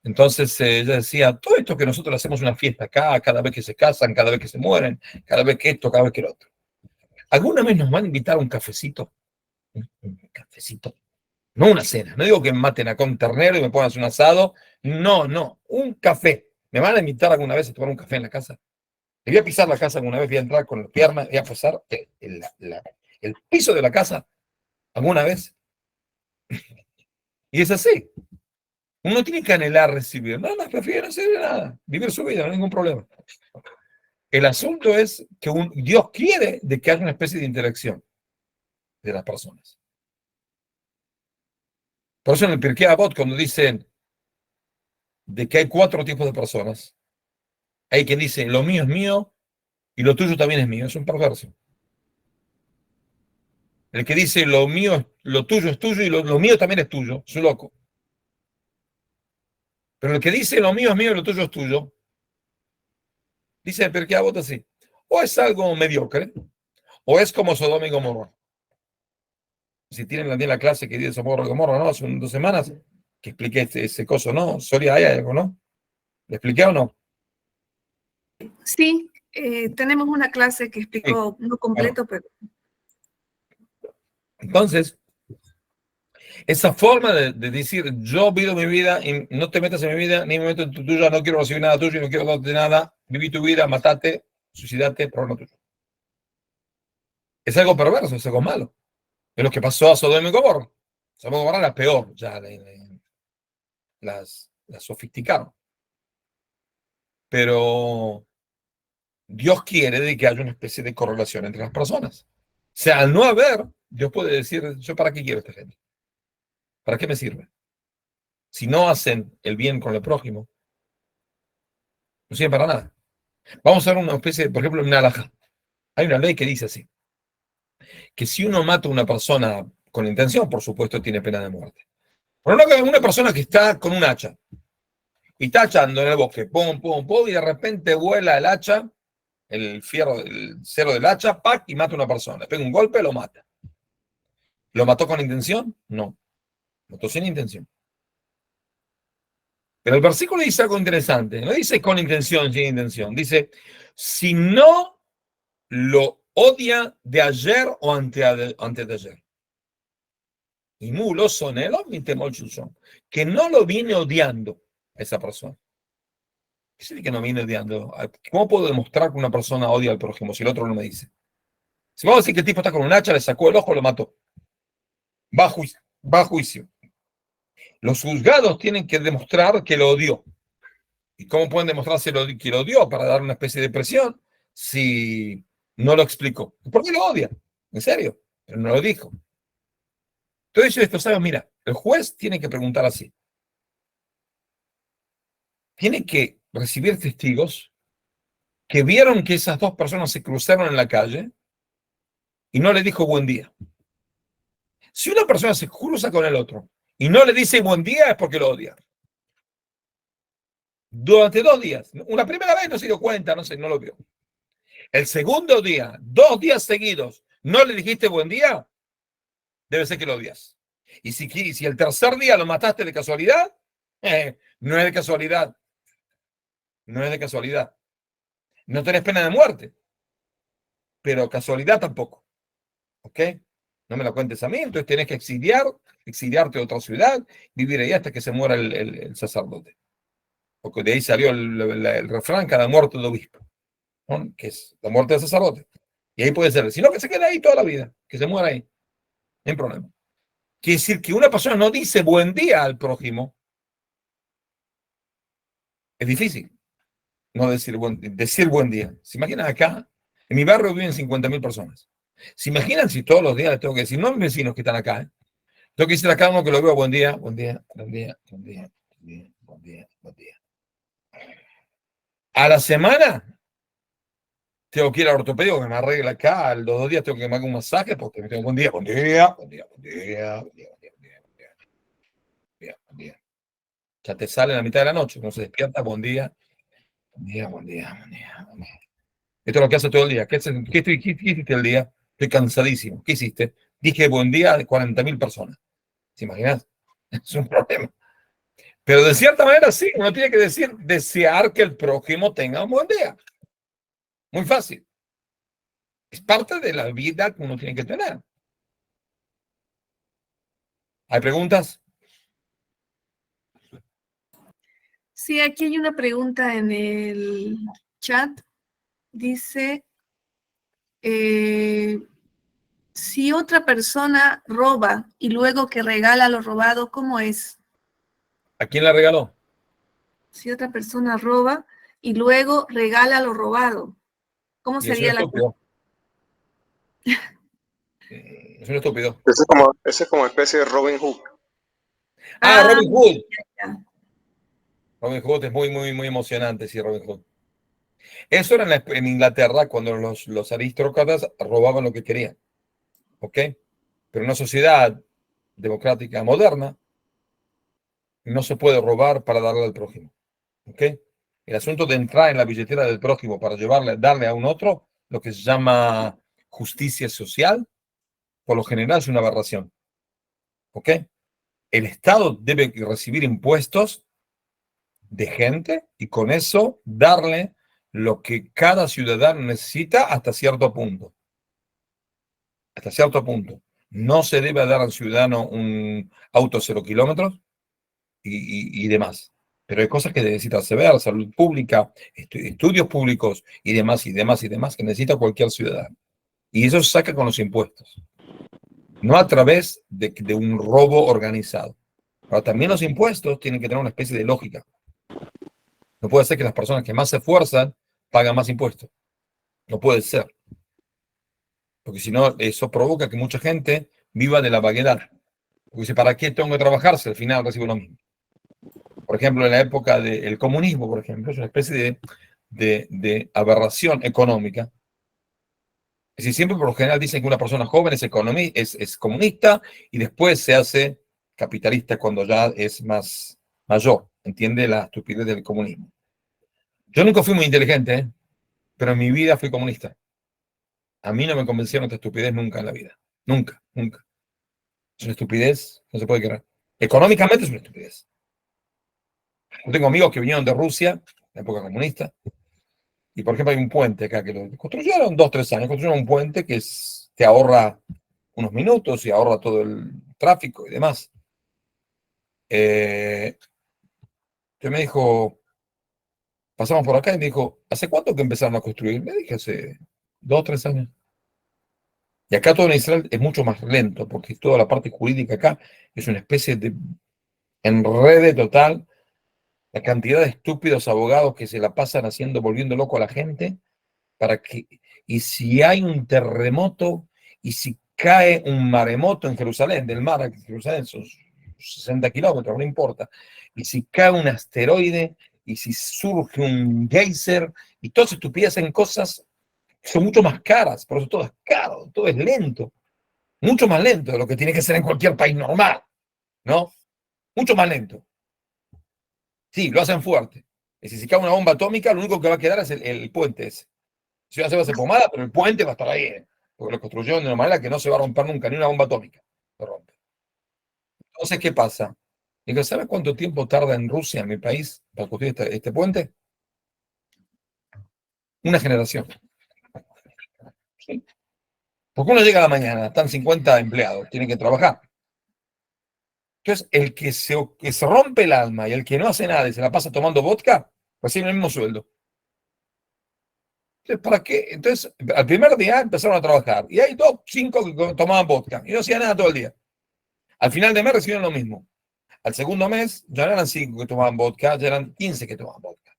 Speaker 3: Entonces ella decía, todo esto que nosotros le hacemos una fiesta acá, cada vez que se casan, cada vez que se mueren, cada vez que esto, cada vez que lo otro. ¿Alguna vez nos van a invitar a un cafecito? Un cafecito. No una cena. No digo que me maten acá un ternero y me pongan un asado. No, no. Un café. ¿Me van a invitar alguna vez a tomar un café en la casa? Le voy a pisar la casa alguna vez, voy a entrar con las piernas, voy a pasar el piso de la casa alguna vez. Y es así. Uno tiene que anhelar recibir. No, no, prefiere no hacer nada. Vivir su vida, no hay ningún problema. El asunto es que Dios quiere de que haya una especie de interacción de las personas. Por eso en el Pirkei Avot, cuando dicen de que hay 4 tipos de personas, hay quien dice, lo mío es mío y lo tuyo también es mío. Es un perverso. El que dice, lo mío, lo tuyo es tuyo y lo mío también es tuyo, es un loco. Pero el que dice, lo mío es mío y lo tuyo es tuyo, dice el Pirkei Avot así, o es algo mediocre, o es como Sodoma y Gomorra. Si tienen la clase que dice Sodoma y Gomorra, ¿no? Hace 2 semanas que expliqué ese coso, ¿no? Soria, ¿hay algo, no? ¿Le expliqué o no?
Speaker 2: Sí, tenemos una clase que explicó, no completo, pero...
Speaker 3: Entonces, esa forma de decir, yo vivo mi vida y no te metas en mi vida, ni me meto en tu tuya, no quiero recibir nada tuyo, no quiero darte nada, viví tu vida, matate, suicidate, problema tuyo. Es algo perverso, es algo malo. Es lo que pasó a Sodoma y Gomorra. Sodoma y Gomorra era peor, ya las sofisticaron. Pero Dios quiere de que haya una especie de correlación entre las personas. O sea, al no haber, Dios puede decir, ¿yo para qué quiero esta gente? ¿Para qué me sirve? Si no hacen el bien con el prójimo, no sirve para nada. Vamos a ver una especie de, por ejemplo, una halajá. Hay una ley que dice así, que si uno mata a una persona con intención, por supuesto, tiene pena de muerte. Pero una persona que está con un hacha y está echando en el bosque, pum, pum, pum, y de repente vuela el hacha, el fierro, el cero del hacha, ¡pac! Y mata a una persona. Le pega un golpe, lo mata. ¿Lo mató con intención? No. Mató sin intención. Pero el versículo dice algo interesante. No dice con intención, sin intención. Dice, si no lo odia de ayer o antes de ayer. Y mulo son el que no lo viene odiando a esa persona. ¿Qué significa que no viene odiando? ¿Cómo puedo demostrar que una persona odia al prójimo si el otro no me dice? Si vamos a decir que el tipo está con un hacha, le sacó el ojo, lo mató. Va a juicio. Los juzgados tienen que demostrar que lo odió. ¿Y cómo pueden demostrar que lo odió? Para dar una especie de presión si no lo explicó. ¿Por qué lo odia? En serio, pero no lo dijo. Entonces esto, ¿sabes? Mira, el juez tiene que preguntar así. Tiene que recibir testigos que vieron que esas 2 personas se cruzaron en la calle y no le dijo buen día. Si una persona se cruza con el otro y no le dice buen día es porque lo odia. Durante 2 días. Una primera vez no se dio cuenta, no sé, no lo vio. El segundo día, 2 días seguidos, no le dijiste buen día, debe ser que lo odias. Y si el tercer día lo mataste de casualidad, no es de casualidad. No es de casualidad. No tenés pena de muerte. Pero casualidad tampoco. ¿Ok? No me la cuentes a mí, entonces tenés que exiliarte a otra ciudad, vivir ahí hasta que se muera el sacerdote. Porque de ahí salió el refrán, cada muerte de obispo, ¿no? Que es la muerte del sacerdote. Y ahí puede ser, sino que se quede ahí toda la vida, que se muera ahí. No hay problema. Quiere decir que una persona no dice buen día al prójimo. Es difícil no decir buen día. ¿Se imaginan acá? En mi barrio viven 50.000 personas. ¿Se imaginan si todos los días les tengo que decir, no a mis vecinos que están acá, tengo que decir a cada uno que lo veo buen día, buen día, buen día, buen día, buen día, buen día, buen día. A la semana tengo que ir al ortopédico que me arregle acá, a los 2 días tengo que me haga un masaje porque me tengo buen día, buen día, buen día, buen día, buen día, buen día, buen día, buen día, buen día. Ya te sale en la mitad de la noche, uno se despierta, buen día, buen día, buen día, buen día, buen día. Esto es lo que hace todo el día. ¿Qué hiciste el día? Estoy cansadísimo. ¿Qué hiciste? Dije buen día a 40.000 personas. ¿Se imaginas? Es un problema. Pero de cierta manera sí, uno tiene que decir, desear que el prójimo tenga un buen día. Muy fácil. Es parte de la vida que uno tiene que tener. ¿Hay preguntas?
Speaker 2: Sí, aquí hay una pregunta en el chat. Dice, si otra persona roba y luego que regala lo robado, ¿cómo es?
Speaker 3: ¿A quién la regaló?
Speaker 2: Si otra persona roba y luego regala lo robado, ¿cómo
Speaker 3: Y es un
Speaker 2: sería la
Speaker 3: estúpido. Es un estúpido.
Speaker 6: Ese es como especie de Robin Hood.
Speaker 3: Ah, Robin Hood.
Speaker 2: ya.
Speaker 3: Robin Hood es muy, muy, muy emocionante, sí, Robin Hood. Eso era en Inglaterra cuando los aristócratas robaban lo que querían. ¿Ok? Pero en una sociedad democrática moderna no se puede robar para darle al prójimo. ¿Ok? El asunto de entrar en la billetera del prójimo para darle a un otro, lo que se llama justicia social, por lo general es una aberración. ¿Ok? El Estado debe recibir impuestos de gente y con eso darle lo que cada ciudadano necesita hasta cierto punto. Hasta cierto punto. No se debe dar al ciudadano un auto 0 kilómetros y demás. Pero hay cosas que necesita ver, salud pública, estudios públicos y demás, y demás, y demás, que necesita cualquier ciudadano. Y eso se saca con los impuestos. No a través de un robo organizado. Pero también los impuestos tienen que tener una especie de lógica. No puede ser que las personas que más se esfuerzan pagan más impuestos. No puede ser. Porque si no, eso provoca que mucha gente viva de la vaguedad. Porque dice, ¿para qué tengo que trabajar si al final recibo lo mismo? Por ejemplo, en la época del comunismo, por ejemplo, es una especie de aberración económica. Es decir, siempre por lo general dicen que una persona joven es comunista y después se hace capitalista cuando ya es más mayor. Entiende la estupidez del comunismo. Yo nunca fui muy inteligente, ¿eh? Pero en mi vida fui comunista. A mí no me convencieron esta estupidez nunca en la vida. Nunca, nunca. Es una estupidez, no se puede creer. Económicamente es una estupidez. Yo tengo amigos que vinieron de Rusia, en la época comunista, y por ejemplo hay un puente acá que lo construyeron 2, 3 años, construyeron un puente que te ahorra unos minutos y ahorra todo el tráfico y demás. Yo me dijo, pasamos por acá y me dijo, ¿hace cuánto que empezaron a construir? Me dije, hace 2, 3 años. Y acá todo en Israel es mucho más lento, porque toda la parte jurídica acá es una especie de enrede total. La cantidad de estúpidos abogados que se la pasan haciendo, volviendo loco a la gente, y si hay un terremoto, y si cae un maremoto en Jerusalén, del mar a Jerusalén son 60 kilómetros, no importa, y si cae un asteroide, y si surge un geyser, y todas estupideces en cosas que son mucho más caras, por eso todo es caro, todo es lento, mucho más lento de lo que tiene que ser en cualquier país normal, ¿no? Mucho más lento. Sí, lo hacen fuerte. Es decir, si cae una bomba atómica, lo único que va a quedar es el puente ese. La ciudad se va a hacer pomada, pero el puente va a estar ahí, porque lo construyeron de una manera que no se va a romper nunca, ni una bomba atómica lo rompe. Entonces, ¿qué pasa? Digo, ¿sabes cuánto tiempo tarda en Rusia, en mi país, para construir este puente? Una generación. ¿Sí? Porque uno llega a la mañana, están 50 empleados, tienen que trabajar. Entonces, el que se rompe el alma y el que no hace nada y se la pasa tomando vodka, recibe el mismo sueldo. Entonces, ¿para qué? Entonces, al primer día empezaron a trabajar y hay 5 que tomaban vodka y no hacían nada todo el día. Al final de mes recibieron lo mismo. Al segundo mes ya no eran 5 que tomaban vodka, ya eran 15 que tomaban vodka.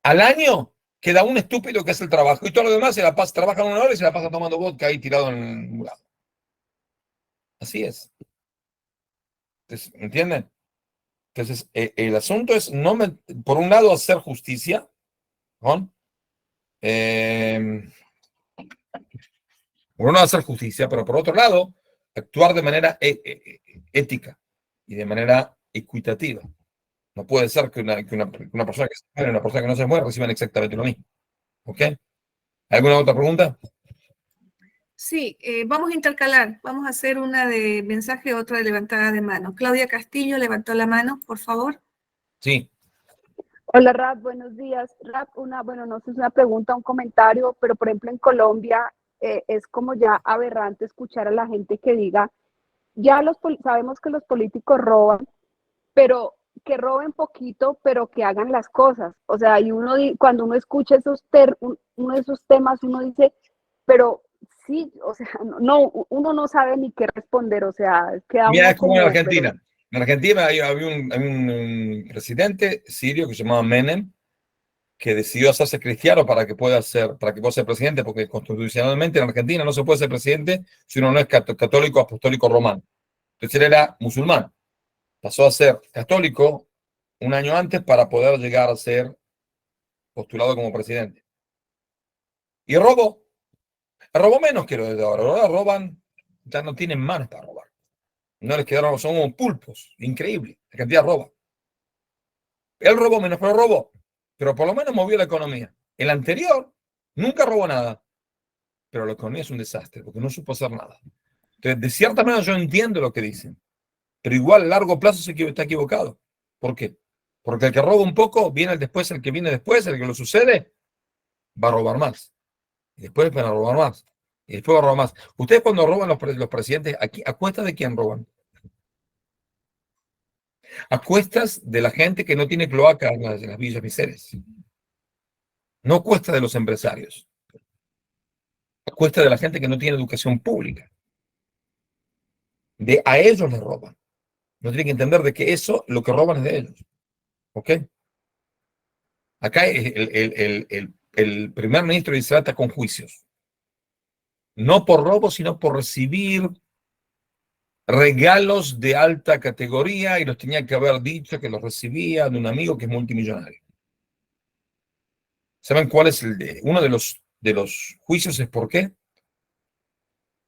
Speaker 3: Al año queda un estúpido que hace el trabajo y todo lo demás trabajan 1 hora y se la pasa tomando vodka ahí tirado en el lado. Así es. Entonces, ¿entienden? Entonces, el asunto es, por un lado, hacer justicia, ¿no? Por un lado, hacer justicia, pero por otro lado, actuar de manera ética y de manera equitativa. No puede ser que una persona que se muere y una persona que no se muere reciban exactamente lo mismo. ¿Ok? ¿Alguna otra pregunta?
Speaker 2: Sí, vamos a intercalar. Vamos a hacer una de mensaje, otra de levantada de mano. Claudia Castillo levantó la mano, por favor.
Speaker 3: Sí.
Speaker 8: Hola, Rap, buenos días. Rap, bueno, no sé si es una pregunta, un comentario, pero por ejemplo en Colombia es como ya aberrante escuchar a la gente que diga, ya sabemos que los políticos roban, pero que roben poquito, pero que hagan las cosas. O sea, y cuando uno escucha uno de esos temas, uno dice, pero sí, o sea, no, uno no sabe ni qué responder, o sea, queda
Speaker 3: Mira,
Speaker 8: uno
Speaker 3: es como en
Speaker 8: como,
Speaker 3: Argentina. En Argentina había un presidente sirio que se llamaba Menem, que decidió hacerse cristiano para que pueda ser presidente, porque constitucionalmente en Argentina no se puede ser presidente si uno no es católico apostólico romano. Entonces él era musulmán. Pasó a ser católico un año antes para poder llegar a ser postulado como presidente. Y robó menos que lo de ahora. Ahora roban, ya no tienen manos para robar. No les quedaron, son como pulpos. Increíble la cantidad de roba. Él robó menos, pero robó. Pero por lo menos movió la economía. El anterior nunca robó nada. Pero la economía es un desastre porque no supo hacer nada. Entonces, de cierta manera yo entiendo lo que dicen. Pero igual a largo plazo está equivocado. ¿Por qué? Porque el que roba un poco, viene el que viene después, el que lo sucede, va a robar más. Y después van a robar más. Y después va a robar más. Ustedes cuando roban los presidentes, aquí, ¿a cuesta de quién roban? A cuestas de la gente que no tiene cloaca en las villas miseres. No a cuesta de los empresarios. A cuesta de la gente que no tiene educación pública. A ellos les roban. No tienen que entender de que eso, lo que roban es de ellos. ¿Ok? Acá el primer ministro de Israel está con juicios. No por robo, sino por recibir regalos de alta categoría y los tenía que haber dicho que los recibía de un amigo que es multimillonario. ¿Saben cuál es uno de los juicios? ¿Es por qué?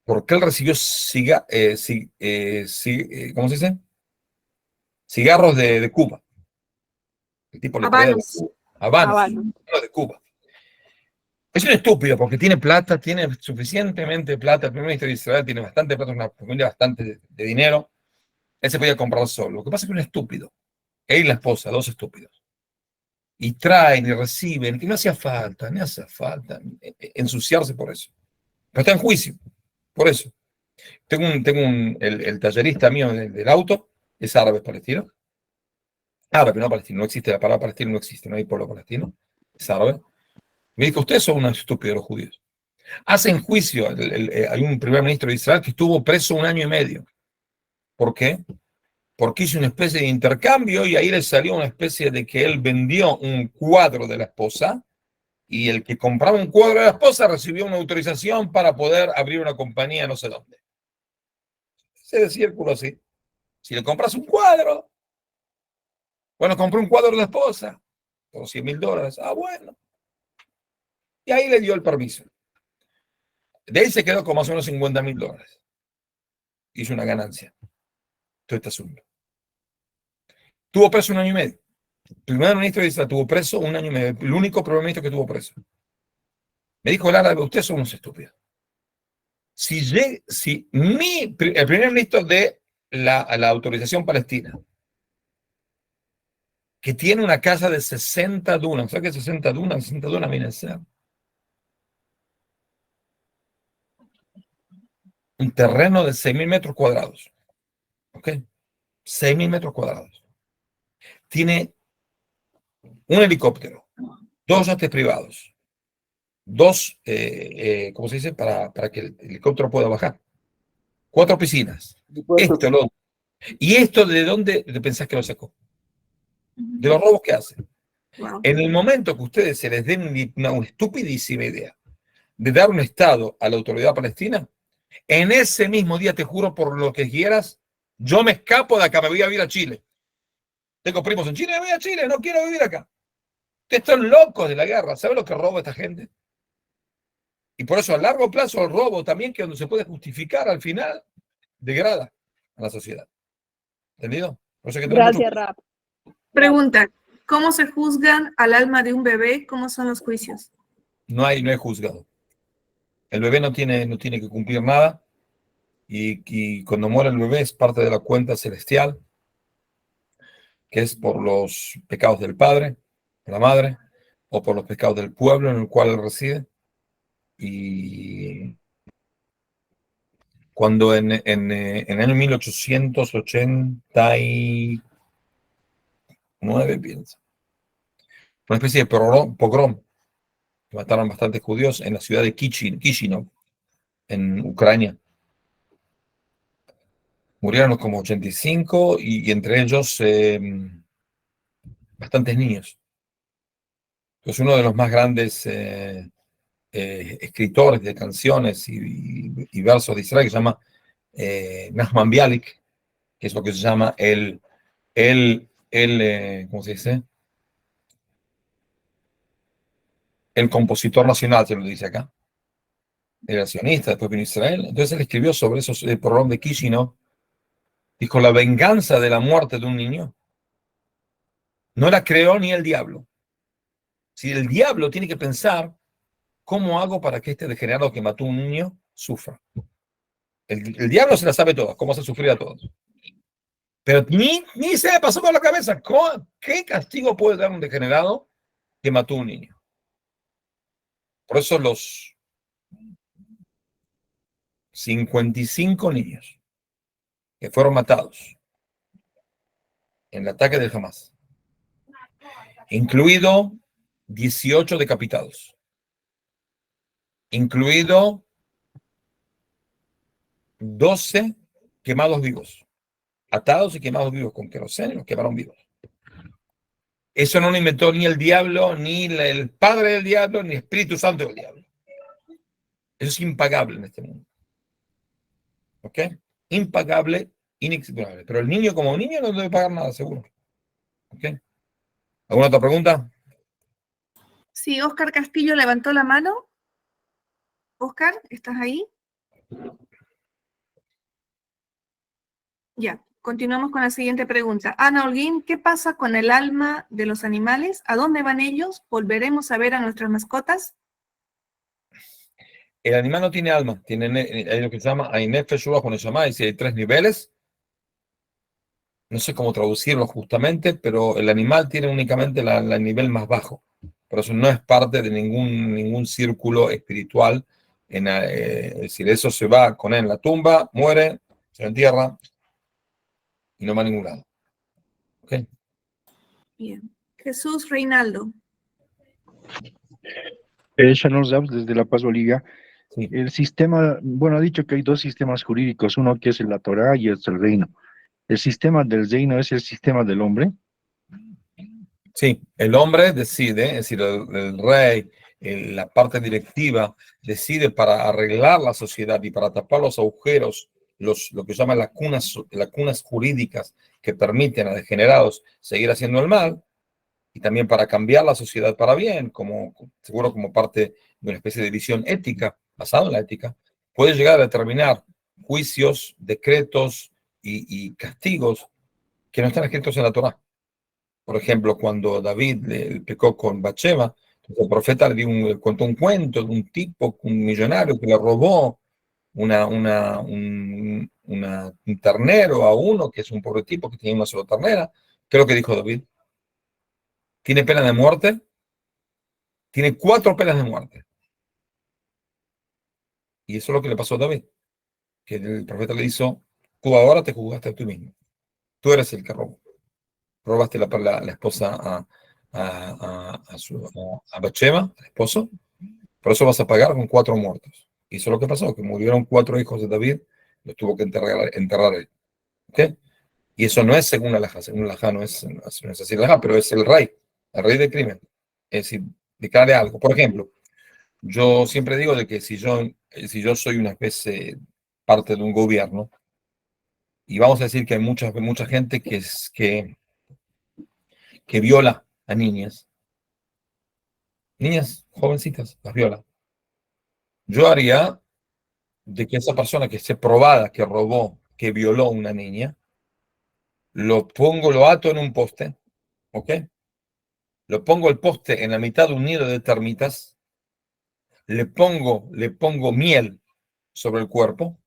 Speaker 3: Porque él recibió ¿cómo se dice? Cigarros de Cuba. El tipo le traía Habanos de Cuba. Es un estúpido porque tiene plata, tiene suficientemente plata. El primer ministro de Israel tiene bastante plata, una familia bastante de dinero. Él se podía comprar solo. Lo que pasa es que es un estúpido. Él y la esposa, dos estúpidos. Y traen y reciben, que no hacía falta, ni hace falta ensuciarse por eso. Pero está en juicio, por eso. Tengo el tallerista mío del auto, es árabe palestino. Árabe, no palestino, no existe, la palabra palestino no existe, no hay pueblo palestino, es árabe. Me dijo, ustedes son unos estúpidos los judíos. Hacen juicio, hay un primer ministro de Israel que estuvo preso 1 año y medio. ¿Por qué? Porque hizo una especie de intercambio y ahí le salió una especie de que él vendió un cuadro de la esposa y el que compraba un cuadro de la esposa recibió una autorización para poder abrir una compañía no sé dónde. Ese círculo así. Si le compras un cuadro, bueno, compré un cuadro de la esposa por $100,000. Ah, bueno. Y ahí le dio el permiso. De ahí se quedó con más o menos $50,000. Hizo una ganancia. Todo este asunto. Tuvo preso 1 año y medio. El primer ministro de Israel tuvo preso 1 año y medio. El único primer ministro que tuvo preso. Me dijo Lara, ustedes son unos estúpidos. El primer ministro de la autorización palestina, que tiene una casa de 60 dunas, ¿sabes qué 60 dunas? 60 dunas viene a ser un terreno de 6.000 metros cuadrados. ¿Ok? 6.000 metros cuadrados. Tiene un helicóptero, 2 yates privados, 2, ¿cómo se dice? Para que el helicóptero pueda bajar. 4 piscinas. ¿Y esto de dónde pensás que lo sacó? De los robos que hace.
Speaker 2: Wow.
Speaker 3: En el momento que ustedes se les den una estupidísima idea de dar un Estado a la autoridad palestina, en ese mismo día, te juro por lo que quieras, yo me escapo de acá, me voy a vivir a Chile. Tengo primos en Chile, me voy a Chile, no quiero vivir acá. Ustedes están locos de la guerra, ¿saben lo que roba esta gente? Y por eso a largo plazo el robo también, que donde se puede justificar al final, degrada a la sociedad. ¿Entendido? Por eso hay que tener
Speaker 8: Gracias,
Speaker 3: mucho...
Speaker 8: Rap.
Speaker 2: Pregunta, ¿cómo se juzgan al alma de un bebé? ¿Cómo son los juicios?
Speaker 3: No hay juzgado. El bebé no tiene que cumplir nada y cuando muere el bebé es parte de la cuenta celestial, que es por los pecados del padre, de la madre, o por los pecados del pueblo en el cual él reside. Y cuando en el año 1889, pienso, una especie de pogrom, que mataron bastantes judíos en la ciudad de Kishinev, en Ucrania. Murieron como 85 y entre ellos bastantes niños. Es uno de los más grandes escritores de canciones y versos de Israel, que se llama Nachman Bialik, que es lo que se llama ¿cómo se dice? El compositor nacional, se lo dice acá. Era sionista, después vino Israel. Entonces él escribió sobre esos pogrom de Kishinev. Dijo, la venganza de la muerte de un niño no la creó ni el diablo. Si el diablo tiene que pensar, ¿cómo hago para que este degenerado que mató a un niño sufra? El diablo se la sabe todas, cómo hacer sufrir a todos. Pero ni se le pasó por la cabeza, ¿qué castigo puede dar un degenerado que mató a un niño? Por eso los 55 niños que fueron matados en el ataque del Hamas, incluido 18 decapitados, incluido 12 quemados vivos, atados y quemados vivos con queroseno, los quemaron vivos. Eso no lo inventó ni el diablo, ni el padre del diablo, ni el Espíritu Santo del diablo. Eso es impagable en este mundo. ¿Ok? Impagable, inexpugnable. Pero el niño como niño no debe pagar nada, seguro. ¿Ok? ¿Alguna otra pregunta?
Speaker 2: Sí, Oscar Castillo levantó la mano. Oscar, ¿estás ahí? Ya, continuamos con la siguiente pregunta. Ana Holguín, ¿qué pasa con el alma de los animales? ¿A dónde van ellos? ¿Volveremos a ver a nuestras mascotas?
Speaker 3: El animal no tiene alma, tiene lo que se llama Ainefesh Ruach Neshama, y si hay 3 niveles, no sé cómo traducirlo justamente, pero el animal tiene únicamente el nivel más bajo. Por eso no es parte de ningún círculo espiritual. Es decir, eso se va con él en la tumba, muere, se entierra y no va a ningún lado. ¿Ok?
Speaker 2: Bien. Jesús Reinaldo.
Speaker 9: Shannon Zabs, desde La Paz, Bolivia.
Speaker 3: Sí.
Speaker 9: El sistema, bueno, ha dicho que hay 2 sistemas jurídicos, uno que es la Torá y es el reino. ¿El sistema del reino es el sistema del hombre?
Speaker 3: Sí, el hombre decide, es decir, el rey, la parte directiva, decide para arreglar la sociedad y para tapar los agujeros, lo que llaman lacunas jurídicas que permiten a degenerados seguir haciendo el mal, y también para cambiar la sociedad para bien, seguro como parte de una especie de visión ética, basada en la ética, puede llegar a determinar juicios, decretos y castigos que no están escritos en la Torá. Por ejemplo, cuando David le pecó con Bathsheba, el profeta le contó un cuento de un tipo, un millonario que le robó un ternero a uno, que es un pobre tipo que tenía una sola ternera. ¿Qué es lo que dijo David? ¿Tiene pena de muerte? Tiene 4 penas de muerte. Y eso es lo que le pasó a David. Que el profeta le hizo, tú ahora te juzgaste a ti mismo. Tú eres el que robó. Robaste la esposa a Bathsheba, al esposo. Por eso vas a pagar con 4 muertos. Y eso es lo que pasó, que murieron 4 hijos de David, los tuvo que enterrar él. ¿Okay? Y eso no es según la Alajá. Según la Alajá no es así la Alajá, pero es el rey del crimen. Es decir, declare algo. Por ejemplo, yo siempre digo de que si yo soy una especie parte de un gobierno, y vamos a decir que hay mucha gente que viola a niñas jovencitas, las viola. Yo haría de que esa persona que esté probada que robó, que violó a una niña, lo ato en un poste, ¿ok? Lo pongo el poste en la mitad de un nido de termitas, le pongo miel sobre el cuerpo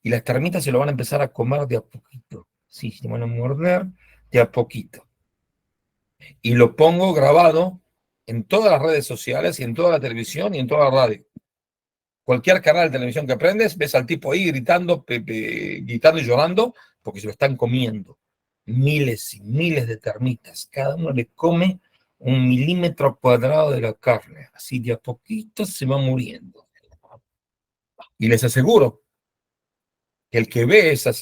Speaker 3: y las termitas se lo van a empezar a comer de a poquito. Sí, se van a morder de a poquito. Y lo pongo grabado en todas las redes sociales y en toda la televisión y en toda la radio. Cualquier canal de televisión que prendes, ves al tipo ahí gritando, gritando y llorando porque se lo están comiendo. Miles y miles de termitas. Cada uno le come 1 milímetro cuadrado de la carne. Así de a poquito se va muriendo. Y les aseguro que el que ve esa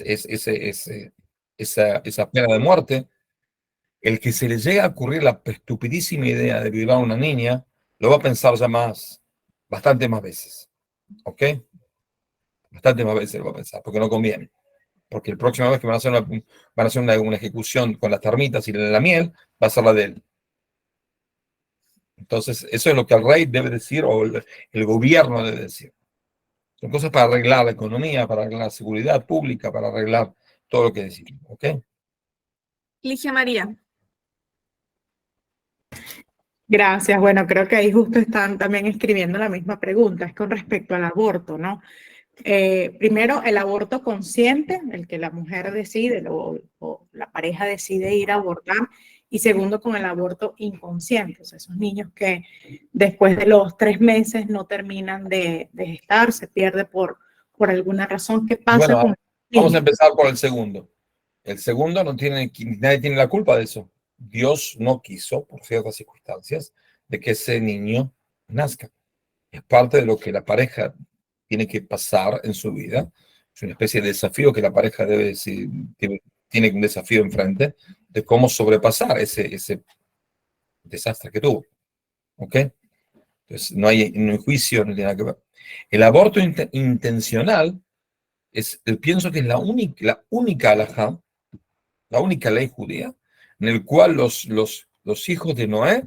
Speaker 3: pena de muerte, el que se le llega a ocurrir la estupidísima idea de violar a una niña, lo va a pensar ya bastante más veces. ¿Ok? Bastante más veces lo va a pensar, porque no conviene. Porque la próxima vez que van a hacer una ejecución con las termitas y la miel, va a ser la de él. Entonces, eso es lo que el rey debe decir, o el gobierno debe decir. Son cosas para arreglar la economía, para arreglar la seguridad pública, para arreglar todo lo que decimos. ¿Ok?
Speaker 2: Ligia María.
Speaker 5: Gracias. Bueno, creo que ahí justo están también escribiendo la misma pregunta, es con respecto al aborto, ¿no? Primero, el aborto consciente, el que la mujer decide o la pareja decide ir a abortar, y segundo, con el aborto inconsciente, o sea, esos niños que después de los 3 meses no terminan de gestar, se pierde por alguna razón. ¿Qué pasa
Speaker 3: Bueno,
Speaker 5: con
Speaker 3: vamos a empezar por el segundo. El segundo nadie tiene la culpa de eso. Dios no quiso, por ciertas circunstancias, de que ese niño nazca. Es parte de lo que la pareja tiene que pasar en su vida. Es una especie de desafío que la pareja tiene un desafío enfrente de cómo sobrepasar ese desastre que tuvo. ¿Ok? Entonces, no hay juicio, no tiene nada que ver. El aborto intencional pienso que es la única halajá, la única ley judía, en el cual los hijos de Noé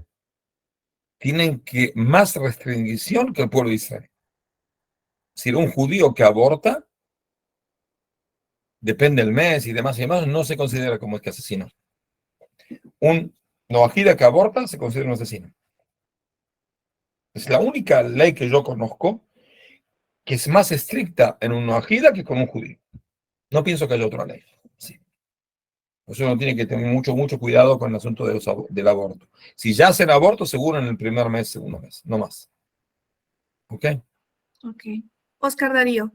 Speaker 3: tienen más restricción que el pueblo de Israel. Es decir, un judío que aborta, depende del mes y demás, no se considera como que asesino. Un noajida que aborta se considera un asesino. Es la única ley que yo conozco que es más estricta en un noajida que con un judío. No pienso que haya otra ley. Sí. Por eso uno tiene que tener mucho cuidado con el asunto del aborto. Si ya hacen aborto, seguro en el primer mes, segundo mes, no más. ¿Ok?
Speaker 2: Ok. Oscar Darío.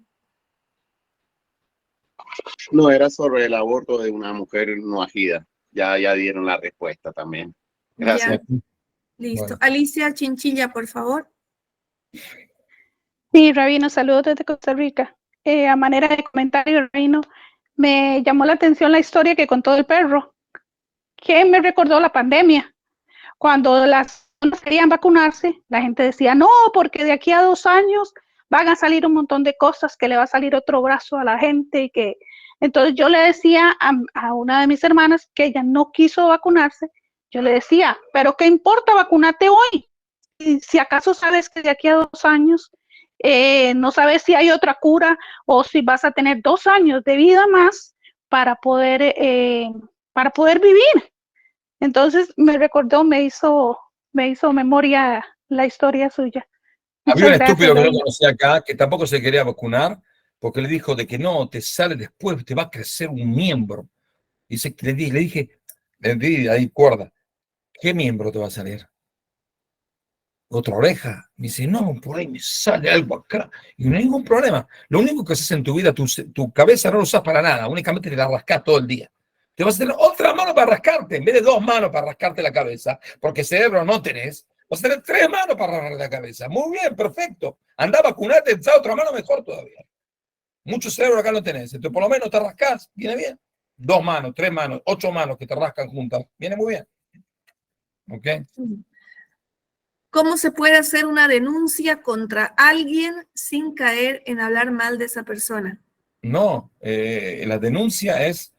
Speaker 4: No, era sobre el aborto de una mujer no agida. Ya dieron la respuesta también. Gracias.
Speaker 2: Ya. Listo.
Speaker 3: Bueno.
Speaker 2: Alicia Chinchilla, por favor.
Speaker 10: Sí, Rabino, saludos desde Costa Rica. A manera de comentario, Rabino, me llamó la atención la historia que contó del perro, que me recordó la pandemia. Cuando las personas querían vacunarse, la gente decía, no, porque de aquí a 2 años van a salir un montón de cosas, que le va a salir otro brazo a la gente. Y que... Entonces yo le decía a una de mis hermanas que ella no quiso vacunarse, yo le decía, pero ¿qué importa vacunarte hoy? Si acaso sabes que de aquí a 2 años no sabes si hay otra cura o si vas a tener 2 años de vida más para poder vivir. Entonces me recordó, me hizo memoria la historia suya.
Speaker 3: Había un estúpido que yo
Speaker 10: Rabino.
Speaker 3: conocí acá que tampoco se quería vacunar porque le dijo de que no, te sale después, te va a crecer un miembro. Dice, le dije, ahí cuerda, ¿qué miembro te va a salir? ¿Otra oreja? Me dice, no, por ahí me sale algo acá. Y no hay ningún problema. Lo único que haces en tu vida, tu cabeza no lo usas para nada, únicamente te la rascas todo el día. Te vas a tener otra mano para rascarte, en vez de 2 manos para rascarte la cabeza, porque cerebro no tenés, vas a tener 3 manos para rascarte la cabeza. Muy bien, perfecto. Anda a vacunarte, esa otra mano mejor todavía. Mucho cerebro acá no tenés, entonces por lo menos te rascás, viene bien. 2 manos, 3 manos, 8 manos que te rascan juntas, viene muy bien. ¿Ok?
Speaker 2: ¿Cómo se puede hacer una denuncia contra alguien sin caer en hablar mal de esa persona?
Speaker 3: No, la denuncia es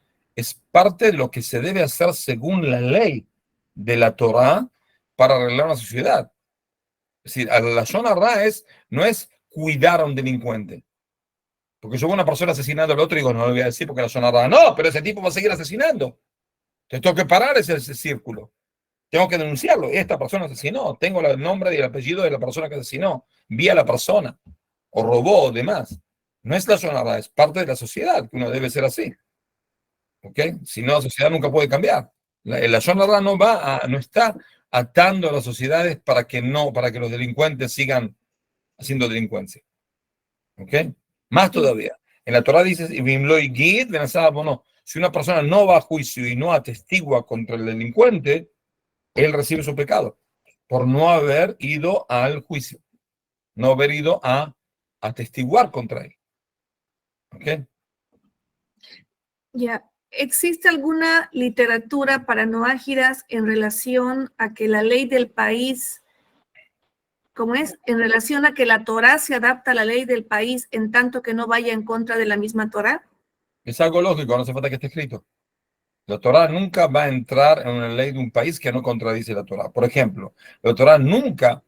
Speaker 3: parte de lo que se debe hacer según la ley de la Torá para arreglar una sociedad. Es decir, la lashon hara no es cuidar a un delincuente. Porque yo veo a una persona asesinando al otro y digo, no lo voy a decir porque la lashon hara. No, pero ese tipo va a seguir asesinando. Entonces tengo que parar ese círculo. tengo que denunciarlo. Esta persona asesinó, tengo el nombre y el apellido de la persona que asesinó, vi a la persona, o robó, o demás. No es la Lashon Hara, es parte de la sociedad, que uno debe ser así. ¿Ok? Si no, la sociedad nunca puede cambiar. El Lashon Hara no está atando a las sociedades para que los delincuentes sigan haciendo delincuencia. ¿Ok? Más todavía. En la Torah dice, si una persona no va a juicio y no atestigua contra el delincuente, él recibe su pecado por no haber ido al juicio, no haber ido a atestiguar contra él. ¿Ok?
Speaker 2: Ya. ¿Existe alguna literatura para noágidas en relación a que la ley del país, ¿cómo es? En relación a que la Torá se adapta a la ley del país en tanto que no vaya en contra de la misma Torá?
Speaker 3: Es algo lógico, no hace falta que esté escrito. La Torá nunca va a entrar en una ley de un país que no contradice la Torá. Por ejemplo, la Torá nunca,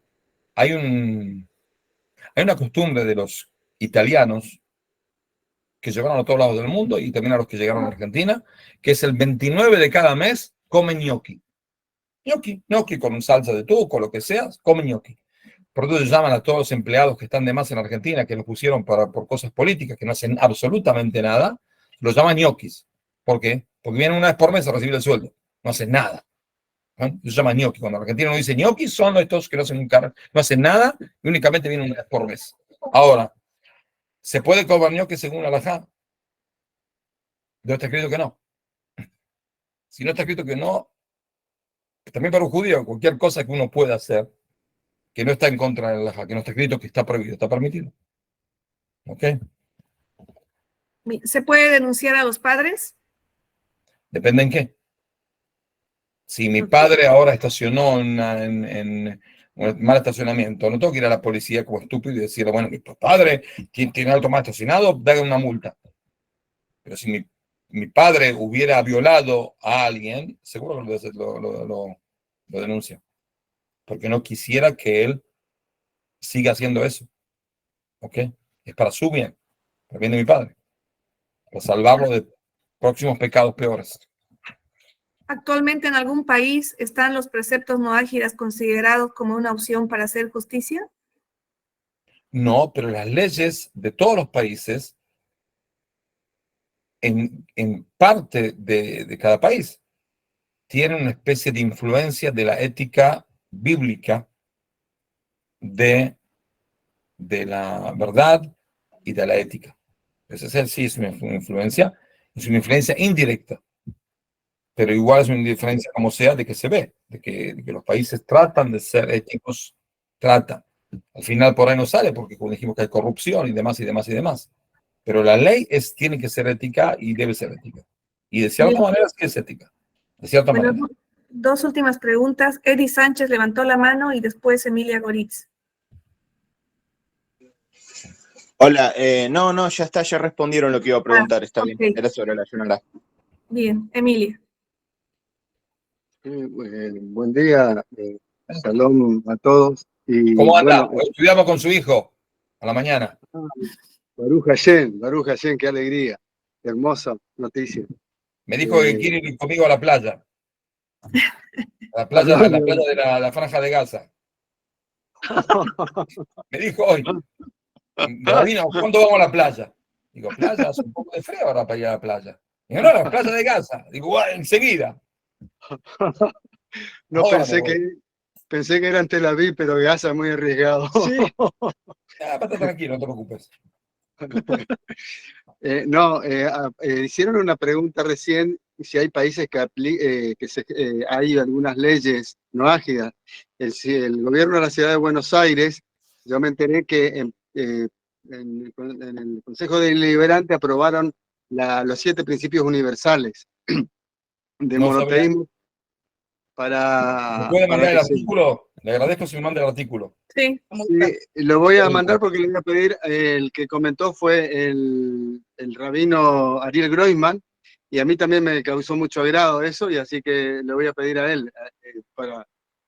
Speaker 3: hay una costumbre de los italianos que llegaron a todos lados del mundo y también a los que llegaron a Argentina, que es el 29 de cada mes comen ñoqui. Ñoqui con salsa de tuco, lo que sea, comen ñoqui. Por eso llaman a todos los empleados que están de más en Argentina, que los pusieron por cosas políticas, que no hacen absolutamente nada, los llaman ñoquis. ¿Por qué? Porque vienen una vez por mes a recibir el sueldo, no hacen nada. ¿No? Se llama ñoqui. Cuando el argentino no dice ñoquis, son estos que no hacen nada y únicamente vienen una vez por mes. Ahora, ¿se puede comer ñoqui según la halajá? No está escrito que no. Si no está escrito que no, también para un judío, cualquier cosa que uno pueda hacer, que no está en contra de la halajá, que no está escrito que está prohibido, está permitido. ¿Ok?
Speaker 2: ¿Se puede denunciar a los padres?
Speaker 3: Depende en qué. Si mi padre ahora estacionó en un mal estacionamiento, no tengo que ir a la policía como estúpido y decirle, bueno, mi padre tiene auto mal estacionado, dale una multa. Pero si mi padre hubiera violado a alguien, seguro que lo denuncia. Porque no quisiera que él siga haciendo eso. ¿Ok? Es para su bien, para el bien de mi padre. Para salvarlo de próximos pecados peores.
Speaker 2: ¿Actualmente en algún país están los preceptos noágidas considerados como una opción para hacer justicia?
Speaker 3: No, pero las leyes de todos los países, en parte de cada país, tienen una especie de influencia de la ética bíblica, de la verdad y de la ética. Esa sí es una influencia, es una influencia indirecta. Pero igual es una diferencia como sea de que se ve, de que los países tratan de ser éticos, tratan. Al final por ahí no sale porque como dijimos que hay corrupción y demás y demás y demás. Pero la ley tiene que ser ética y debe ser ética. Y de cierta manera sí es ética. De cierta manera.
Speaker 2: Dos últimas preguntas. Eddie Sánchez levantó la mano y después Emilia Goritz.
Speaker 11: Hola, no, ya está, ya respondieron lo que iba a preguntar, está
Speaker 2: okay.
Speaker 11: bien. Era sobre la Yonalá.
Speaker 2: Bien, Emilia.
Speaker 12: Buen día, salón a todos. Y,
Speaker 3: ¿Cómo anda?
Speaker 12: Bueno,
Speaker 3: estudiamos con su hijo a la mañana.
Speaker 12: Baruch Hashem, qué alegría, hermosa noticia.
Speaker 3: Me dijo que quiere ir conmigo a la playa. A la playa de la Franja de Gaza. Me dijo hoy, Rabino, ¿cuándo vamos a la playa? Digo, playa, hace un poco de frío ahora para ir a la playa. Digo, no, la playa de Gaza. Digo, bueno, enseguida.
Speaker 12: No, pensé que era en Tel Aviv, pero Gaza es muy arriesgado.
Speaker 3: Sí. Estate tranquilo, no te preocupes.
Speaker 12: Hicieron una pregunta recién si hay países que hay algunas leyes noágidas. El gobierno de la ciudad de Buenos Aires, yo me enteré que en el Consejo Deliberante aprobaron los 7 principios universales de monoteísmo para...
Speaker 3: ¿Me puede mandar el artículo? Le agradezco si me manda el artículo.
Speaker 2: Sí.
Speaker 12: Lo voy a mandar porque le voy a pedir, el que comentó fue el rabino Ariel Groisman, y a mí también me causó mucho agrado eso, y así que le voy a pedir a él.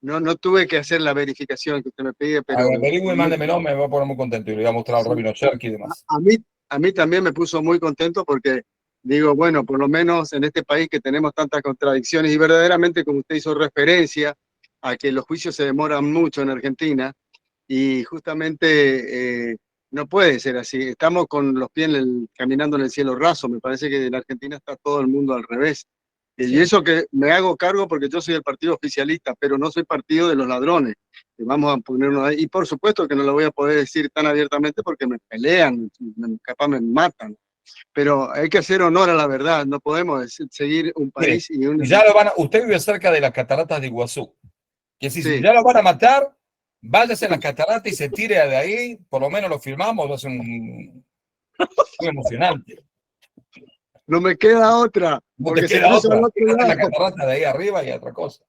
Speaker 12: No tuve que hacer la verificación que usted me pide, pero...
Speaker 3: Averigüe y mándemelo, me va a poner muy contento, y le voy a mostrar al rabino Cherky y demás.
Speaker 12: A mí también me puso muy contento porque digo, bueno, por lo menos en este país que tenemos tantas contradicciones y verdaderamente, como usted hizo referencia a que los juicios se demoran mucho en Argentina y justamente no puede ser así. Estamos con los pies caminando en el cielo raso. Me parece que en Argentina está todo el mundo al revés. Y eso que me hago cargo porque yo soy del partido oficialista, pero no soy partido de los ladrones. Y vamos a ponernos ahí. Y por supuesto que no lo voy a poder decir tan abiertamente porque me pelean, capaz me matan. Pero hay que hacer honor a la verdad. No podemos seguir un país y un...
Speaker 3: Ya lo van a, usted vive cerca de las cataratas de Iguazú. Que si
Speaker 12: Sí.
Speaker 3: ya lo van a matar, váyase a la catarata y se tire de ahí, por lo menos lo filmamos, va a ser muy emocionante.
Speaker 12: No me queda otra.
Speaker 3: No
Speaker 12: Porque
Speaker 3: te
Speaker 12: si
Speaker 3: queda
Speaker 12: cruzo
Speaker 3: otra.
Speaker 12: al otro
Speaker 3: Fíjate la
Speaker 12: lado,
Speaker 3: catarata de ahí arriba y otra cosa.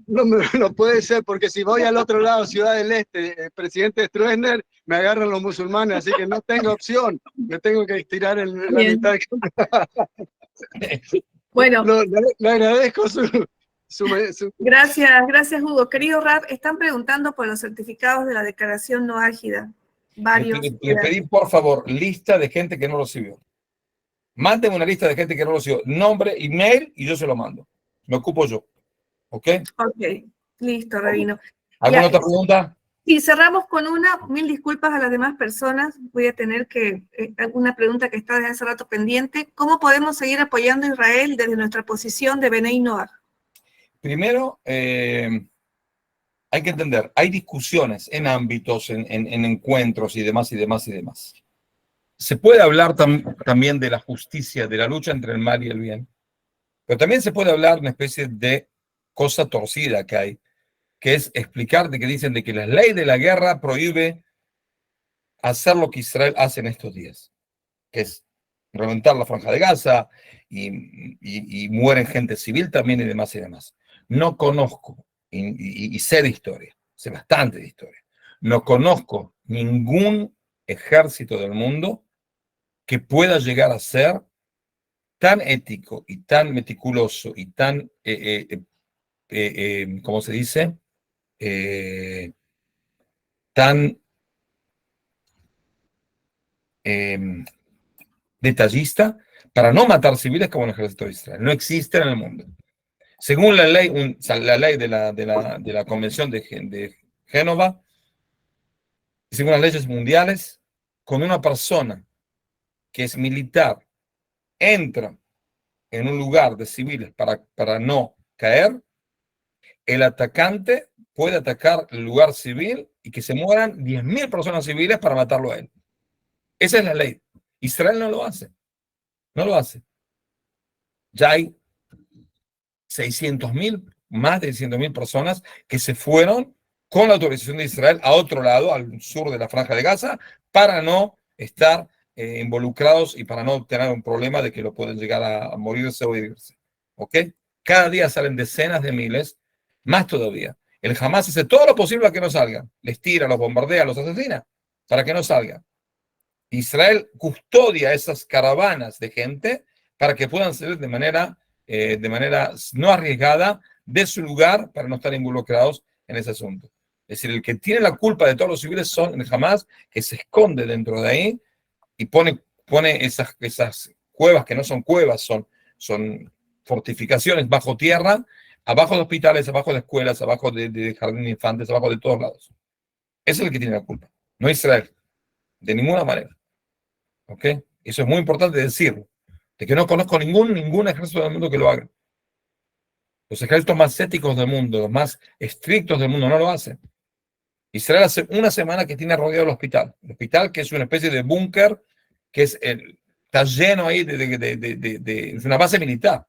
Speaker 12: no puede ser, porque si voy al otro lado, Ciudad del Este, el presidente Stroessner, me agarran los musulmanes, así que no tengo opción. Me tengo que estirar en la
Speaker 2: Bien.
Speaker 12: mitad.
Speaker 2: Bueno,
Speaker 12: Le agradezco su
Speaker 2: gracias Hugo. Querido Rab, están preguntando por los certificados de la declaración no ágida. Varios.
Speaker 3: Le pedí, por favor, lista de gente que no lo recibió. Mándenme una lista de gente que no lo recibió. Nombre, email, y yo se lo mando. Me ocupo yo. ¿Ok?
Speaker 2: Ok, listo, Rabino.
Speaker 3: ¿Alguna
Speaker 2: Ya,
Speaker 3: otra pregunta?
Speaker 2: si cerramos con una, mil disculpas a las demás personas, voy a tener que, alguna pregunta que está desde hace rato pendiente. ¿Cómo podemos seguir apoyando a Israel desde nuestra posición de Bnei Noach?
Speaker 3: Primero, hay que entender, hay discusiones en ámbitos, en encuentros y demás, y demás, y demás. Se puede hablar también de la justicia, de la lucha entre el mal y el bien, pero también se puede hablar de una especie de cosa torcida que hay, que es explicar de que dicen de que la ley de la guerra prohíbe hacer lo que Israel hace en estos días, que es reventar la franja de Gaza y mueren gente civil también y demás y demás. No conozco, y sé de historia, sé bastante de historia, no conozco ningún ejército del mundo que pueda llegar a ser tan ético y tan meticuloso y tan, ¿cómo se dice? Tan detallista para no matar civiles como el ejército de Israel. No existe en el mundo. Según la ley, la ley de la Convención de Génova, según las leyes mundiales, cuando una persona que es militar entra en un lugar de civiles para no caer, el atacante puede atacar el lugar civil y que se mueran 10.000 personas civiles para matarlo a él. Esa es la ley. Israel no lo hace. No lo hace. Ya hay 600.000, más de 600.000 personas que se fueron con la autorización de Israel a otro lado, al sur de la Franja de Gaza, para no estar involucrados y para no tener un problema de que lo pueden llegar a morirse o irse. ¿Ok? Cada día salen decenas de miles, más todavía. El Hamas hace todo lo posible para que no salgan. Les tira, los bombardea, los asesina, para que no salgan. Israel custodia esas caravanas de gente para que puedan salir de manera no arriesgada de su lugar para no estar involucrados en ese asunto. Es decir, el que tiene la culpa de todos los civiles son el Hamas, que se esconde dentro de ahí y pone esas cuevas que no son cuevas, son fortificaciones bajo tierra, abajo de hospitales, abajo de escuelas, abajo de jardín de infantes, abajo de todos lados. Ese es el que tiene la culpa, no Israel, de ninguna manera. ¿Ok? Eso es muy importante decirlo, de que no conozco ningún ejército del mundo que lo haga. Los ejércitos más éticos del mundo, los más estrictos del mundo, no lo hacen. Israel hace una semana que tiene rodeado el hospital que es una especie de búnker, que está lleno ahí es una base militar.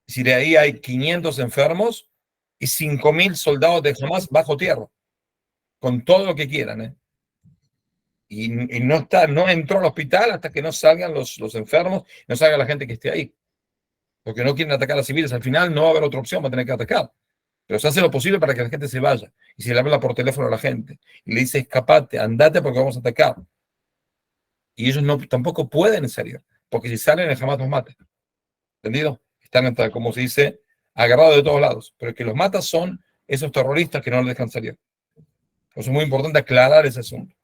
Speaker 3: Es decir, ahí hay 500 enfermos y 5.000 soldados de Hamas bajo tierra, con todo lo que quieran, ¿eh? Y no entró al hospital hasta que no salgan los enfermos, no salga la gente que esté ahí. Porque no quieren atacar a civiles. Al final no va a haber otra opción, va a tener que atacar. Pero se hace lo posible para que la gente se vaya. Y se le habla por teléfono a la gente y le dice, escapate, andate porque vamos a atacar. Y ellos tampoco pueden salir, porque si salen, jamás los mata. ¿Entendido? Están, como se dice, agarrados de todos lados. Pero el que los mata son esos terroristas que no los dejan salir. Por eso es muy importante aclarar ese asunto.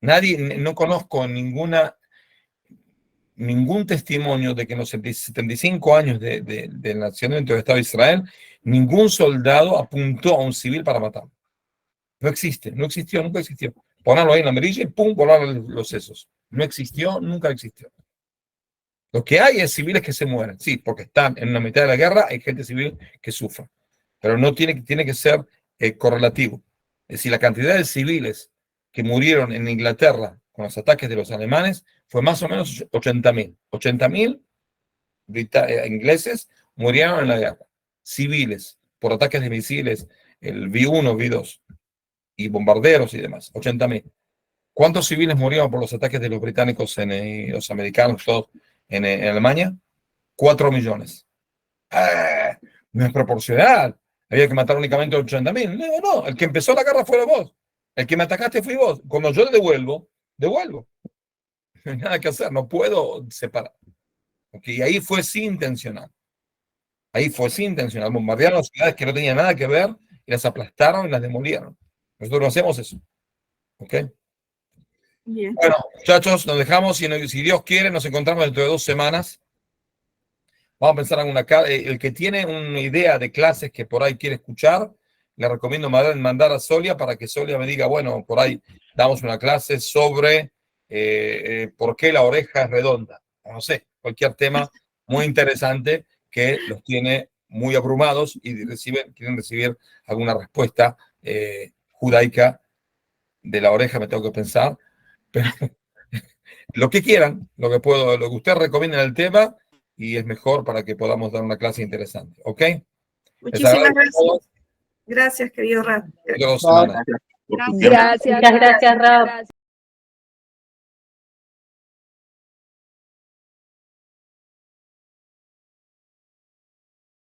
Speaker 3: No conozco ninguna ningún testimonio de que en los 75 años del nacimiento del Estado de Israel, ningún soldado apuntó a un civil para matarlo. No existe, no existió, nunca existió. Ponerlo ahí en la mirilla y pum, volar los sesos. No existió, nunca existió. Lo que hay es civiles que se mueren, sí, porque están en la mitad de la guerra, hay gente civil que sufre. Pero no tiene que ser correlativo. Es decir, la cantidad de civiles que murieron en Inglaterra con los ataques de los alemanes fue más o menos 80.000. 80.000 ingleses murieron en la guerra. Civiles, por ataques de misiles, el V1, V2, y bombarderos y demás. 80.000. ¿Cuántos civiles murieron por los ataques de los británicos y los americanos, todos en Alemania? 4 millones. No es proporcional. Había que matar únicamente 80.000. No, el que empezó la guerra fue vos. El que me atacaste fui vos. Cuando yo devuelvo. No hay nada que hacer, no puedo separar. Okay, y ahí fue sí intencional. Bombardearon las ciudades que no tenían nada que ver y las aplastaron y las demolieron. Nosotros no hacemos eso. ¿Ok?
Speaker 2: Bien.
Speaker 3: Bueno, muchachos, nos dejamos y si Dios quiere, nos encontramos dentro de 2 semanas. Vamos a pensar en el que tiene una idea de clases que por ahí quiere escuchar, le recomiendo mandar a Solia para que Solia me diga, bueno, por ahí damos una clase sobre por qué la oreja es redonda. No sé, cualquier tema muy interesante que los tiene muy abrumados y quieren recibir alguna respuesta judaica de la oreja, me tengo que pensar. Pero lo que quieran, lo que ustedes recomienden el tema, y es mejor para que podamos dar una clase interesante. ¿Ok?
Speaker 2: Muchísimas gracias. Gracias, querido Rab.
Speaker 4: Gracias.
Speaker 8: Gracias,
Speaker 7: Rab.